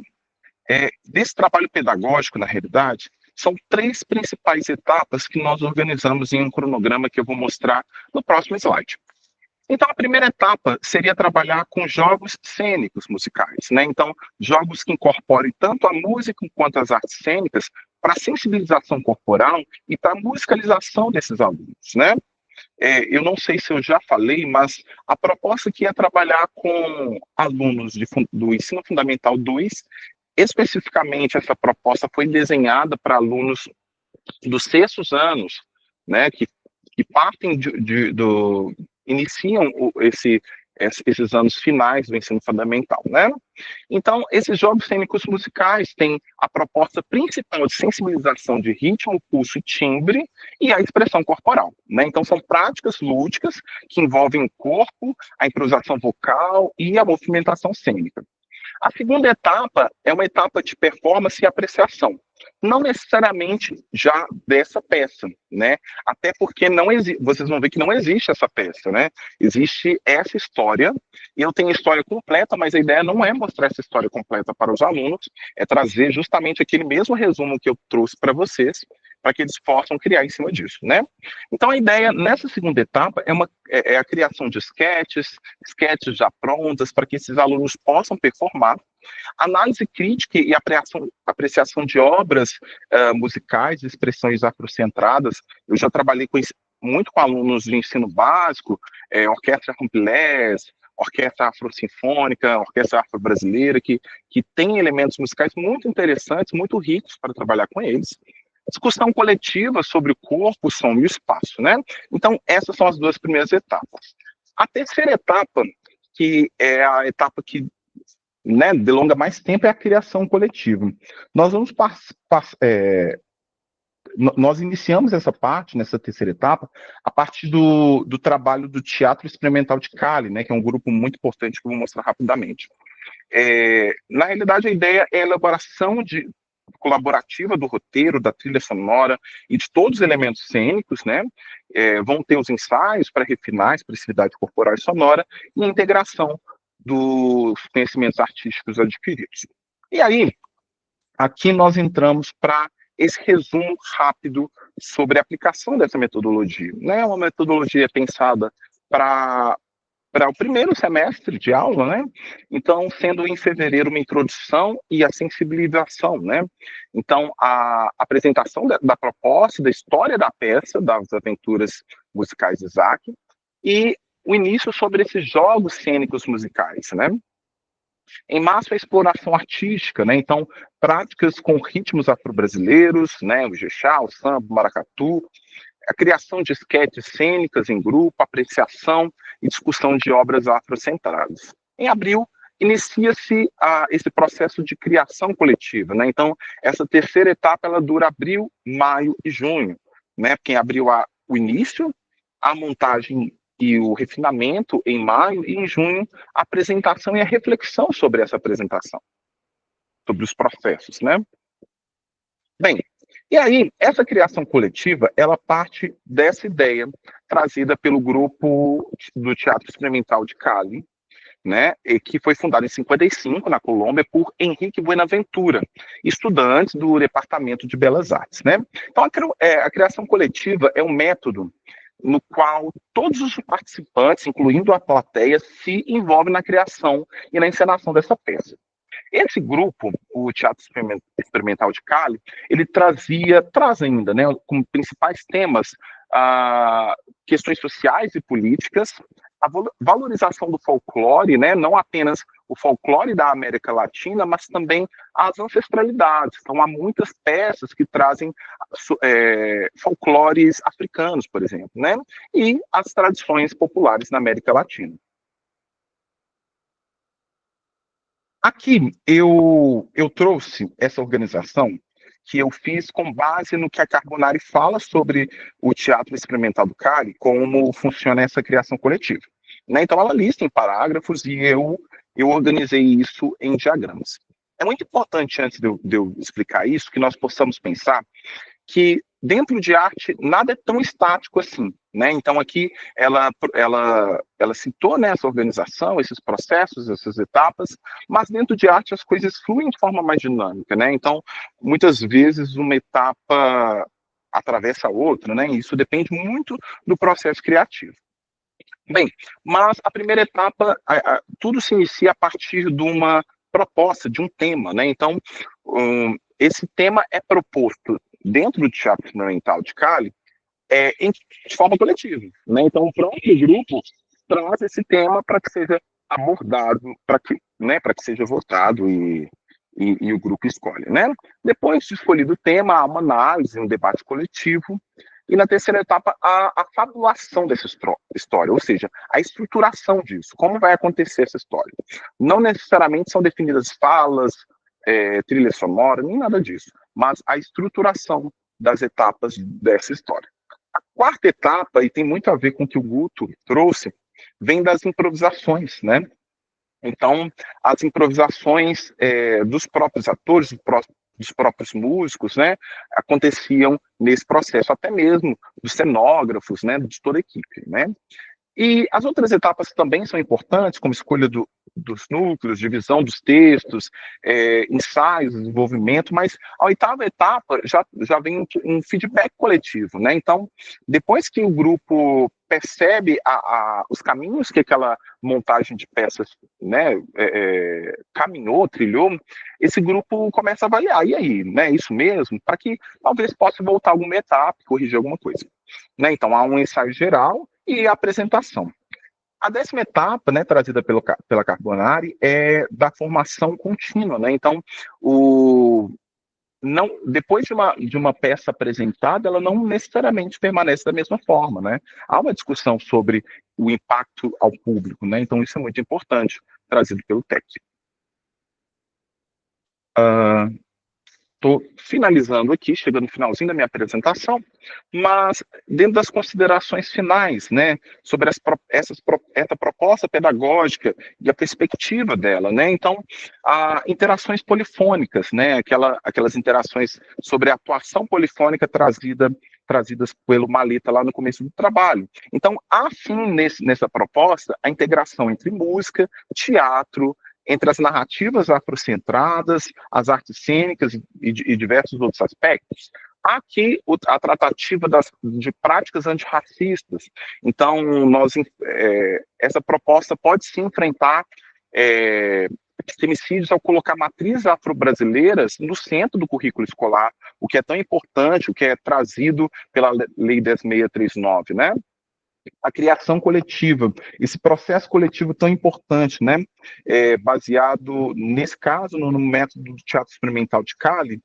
Desse trabalho pedagógico, na realidade, são 3 principais etapas que nós organizamos em um cronograma que eu vou mostrar no próximo slide. Então, a primeira etapa seria trabalhar com jogos cênicos musicais, né? Então, jogos que incorporem tanto a música quanto as artes cênicas para a sensibilização corporal e para a musicalização desses alunos, né? Eu não sei se eu já falei, mas a proposta aqui é trabalhar com alunos do Ensino Fundamental 2. Especificamente, essa proposta foi desenhada para alunos dos 6º anos, né, que partem iniciam esses anos finais do ensino fundamental, né? Então, esses jogos cênicos musicais têm a proposta principal de sensibilização de ritmo, pulso e timbre e a expressão corporal, né? Então, são práticas lúdicas que envolvem o corpo, a improvisação vocal e a movimentação cênica. A segunda etapa é uma etapa de performance e apreciação, não necessariamente já dessa peça, né? Até porque vocês vão ver que não existe essa peça, né? Existe essa história, e eu tenho a história completa, mas a ideia não é mostrar essa história completa para os alunos, é trazer justamente aquele mesmo resumo que eu trouxe para vocês, para que eles possam criar em cima disso, né? Então, a ideia nessa segunda etapa é a criação de sketches já prontas, para que esses alunos possam performar, análise crítica e apreciação de obras musicais, expressões afrocentradas. Eu já trabalhei muito com alunos de ensino básico, orquestra Rampilés, orquestra afrosinfônica, orquestra afro-brasileira, que tem elementos musicais muito interessantes, muito ricos para trabalhar com eles. Discussão coletiva sobre o corpo, o som e o espaço, né? Então, essas são as 2 primeiras etapas. A terceira etapa, que é a etapa que, né, delonga mais tempo, é a criação coletiva. Nós iniciamos essa parte, nessa terceira etapa, a partir do trabalho do Teatro Experimental de Cali, né, que é um grupo muito importante que eu vou mostrar rapidamente. Na realidade, a ideia é a elaboração colaborativa do roteiro, da trilha sonora e de todos os elementos cênicos, né? Vão ter os ensaios para refinar a expressividade corporal e sonora e a integração dos conhecimentos artísticos adquiridos. E aí, aqui nós entramos para esse resumo rápido sobre a aplicação dessa metodologia, né? Uma metodologia pensada para o primeiro semestre de aula, né? Então, sendo em fevereiro uma introdução e a sensibilização, né? Então, a apresentação da proposta, da história da peça, das aventuras musicais de Isaac, e o início sobre esses jogos cênicos musicais, né? Em março, a exploração artística, né? Então, práticas com ritmos afro-brasileiros, né? O Ijexá, o samba, o maracatu, a criação de esquetes cênicas em grupo, apreciação e discussão de obras afrocentradas. Em abril, inicia-se esse processo de criação coletiva, né? Então, essa terceira etapa, ela dura abril, maio e junho, né? Porque em abril há o início, a montagem e o refinamento em maio, e em junho, a apresentação e a reflexão sobre essa apresentação, sobre os processos, né? Bem, e aí, essa criação coletiva, ela parte dessa ideia trazida pelo grupo do Teatro Experimental de Cali, né, e que foi fundado em 55, na Colômbia, por Henrique Buenaventura, estudantes do Departamento de Belas Artes, né? Então, a criação coletiva é um método no qual todos os participantes, incluindo a plateia, se envolvem na criação e na encenação dessa peça. Esse grupo, o Teatro Experimental de Cali, ele traz ainda, né, como principais temas, questões sociais e políticas, a valorização do folclore, né, não apenas o folclore da América Latina, mas também as ancestralidades. Então, há muitas peças que trazem folclores africanos, por exemplo, né, e as tradições populares na América Latina. Aqui eu trouxe essa organização que eu fiz com base no que a Carbonari fala sobre o Teatro Experimental do Cali, como funciona essa criação coletiva, né? Então ela lista em parágrafos e eu organizei isso em diagramas. É muito importante, antes de eu explicar isso, que nós possamos pensar que dentro de arte nada é tão estático assim, né? Então aqui ela citou, né, essa organização, esses processos, essas etapas, mas dentro de arte as coisas fluem de forma mais dinâmica, né? Então muitas vezes uma etapa atravessa a outra, né? E isso depende muito do processo criativo. Bem, mas a primeira etapa, tudo se inicia a partir de uma proposta, de um tema, né? Então esse tema é proposto dentro do Teatro Experimental de Cali de forma coletiva, né? Então o próprio grupo traz esse tema para que seja abordado, para que seja votado e o grupo escolhe, né? Depois de escolhido o tema, há uma análise, um debate coletivo, e na terceira etapa a fabulação dessa história, ou seja, a estruturação disso, como vai acontecer essa história. Não necessariamente são definidas falas, trilha sonora, nem nada disso, mas a estruturação das etapas dessa história. A quarta etapa, e tem muito a ver com o que o Guto trouxe, vem das improvisações, né? Então, as improvisações dos próprios atores, dos próprios músicos, né, aconteciam nesse processo, até mesmo dos cenógrafos, né, de toda a equipe, né? E as outras etapas também são importantes, como escolha dos núcleos, divisão dos textos, ensaios, desenvolvimento, mas a oitava etapa já vem um feedback coletivo, né? Então, depois que o grupo percebe os caminhos que aquela montagem de peças, né, trilhou, esse grupo começa a avaliar, e aí, né, isso mesmo? Para que talvez possa voltar alguma etapa, corrigir alguma coisa, né? Então, há um ensaio geral e a apresentação. A 10ª etapa, né, trazida pela Carbonari, é da formação contínua, né? Então, depois de uma peça apresentada, ela não necessariamente permanece da mesma forma, né? Há uma discussão sobre o impacto ao público, né? Então, isso é muito importante, trazido pelo TEC. Estou finalizando aqui, chegando no finalzinho da minha apresentação, mas dentro das considerações finais, né, sobre essa proposta pedagógica e a perspectiva dela, né, então, interações polifônicas, né, aquelas interações sobre a atuação polifônica trazidas pelo Maleta lá no começo do trabalho. Então, há sim nessa proposta a integração entre música, teatro, entre as narrativas afrocentradas, as artes cênicas e diversos outros aspectos. Há aqui a tratativa de práticas antirracistas. Então, essa proposta pode se enfrentar epistemicídios ao colocar matrizes afro-brasileiras no centro do currículo escolar, o que é tão importante, o que é trazido pela Lei 10.639, né? A criação coletiva, esse processo coletivo tão importante, né, baseado, nesse caso, no método do Teatro Experimental de Cali,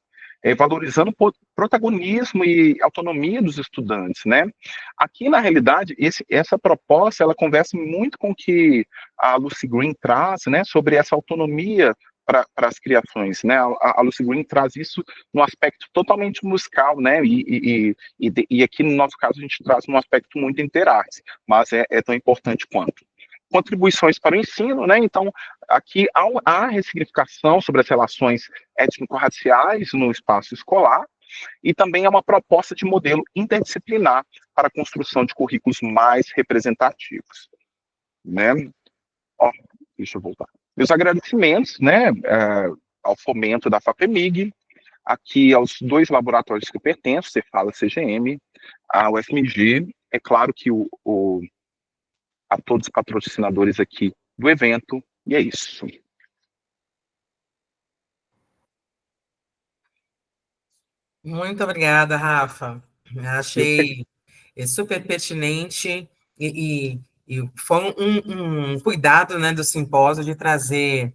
valorizando o protagonismo e autonomia dos estudantes, né. Aqui, na realidade, essa proposta, ela conversa muito com o que a Lucy Green traz, né, sobre essa autonomia para as criações, né? A Lucy Green traz isso num aspecto totalmente musical, né? E aqui no nosso caso a gente traz um aspecto muito interarte, mas é tão importante quanto. Contribuições para o ensino, né? Então aqui há a ressignificação sobre as relações étnico-raciais no espaço escolar, e também é uma proposta de modelo interdisciplinar para a construção de currículos mais representativos, né? Ó, deixa eu voltar. Meus agradecimentos, né, ao fomento da FAPEMIG, aqui aos 2 laboratórios que eu pertenço, Cefala CGM, a UFMG, é claro que a todos os patrocinadores aqui do evento, e é isso. Muito obrigada, Rafa. Achei super pertinente e foi um cuidado, né, do simpósio de trazer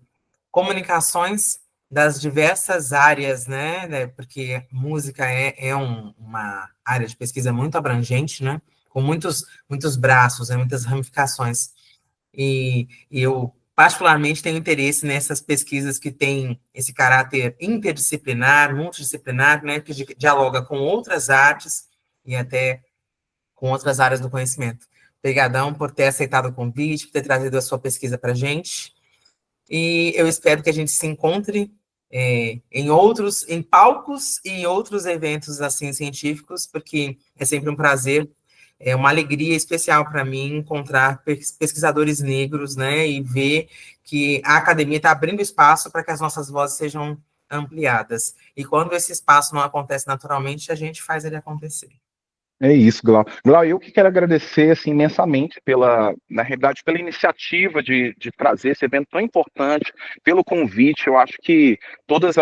comunicações das diversas áreas, né, porque música é uma área de pesquisa muito abrangente, né, com muitos braços, né, muitas ramificações. E eu, particularmente, tenho interesse nessas pesquisas que têm esse caráter interdisciplinar, multidisciplinar, né, que dialoga com outras artes e até com outras áreas do conhecimento. Obrigadão por ter aceitado o convite, por ter trazido a sua pesquisa para a gente. E eu espero que a gente se encontre em palcos e em outros eventos assim científicos, porque é sempre um prazer, é uma alegria especial para mim encontrar pesquisadores negros, né, e ver que a academia está abrindo espaço para que as nossas vozes sejam ampliadas. E quando esse espaço não acontece naturalmente, a gente faz ele acontecer. É isso, Glau. Glau, eu que quero agradecer assim, imensamente na realidade, pela iniciativa de trazer esse evento tão importante, pelo convite. Eu acho que todas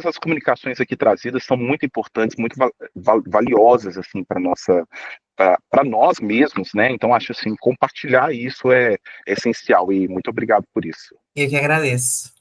as comunicações aqui trazidas são muito importantes, muito valiosas assim para nós mesmos, né? Então acho assim, compartilhar isso é essencial e muito obrigado por isso. Eu que agradeço.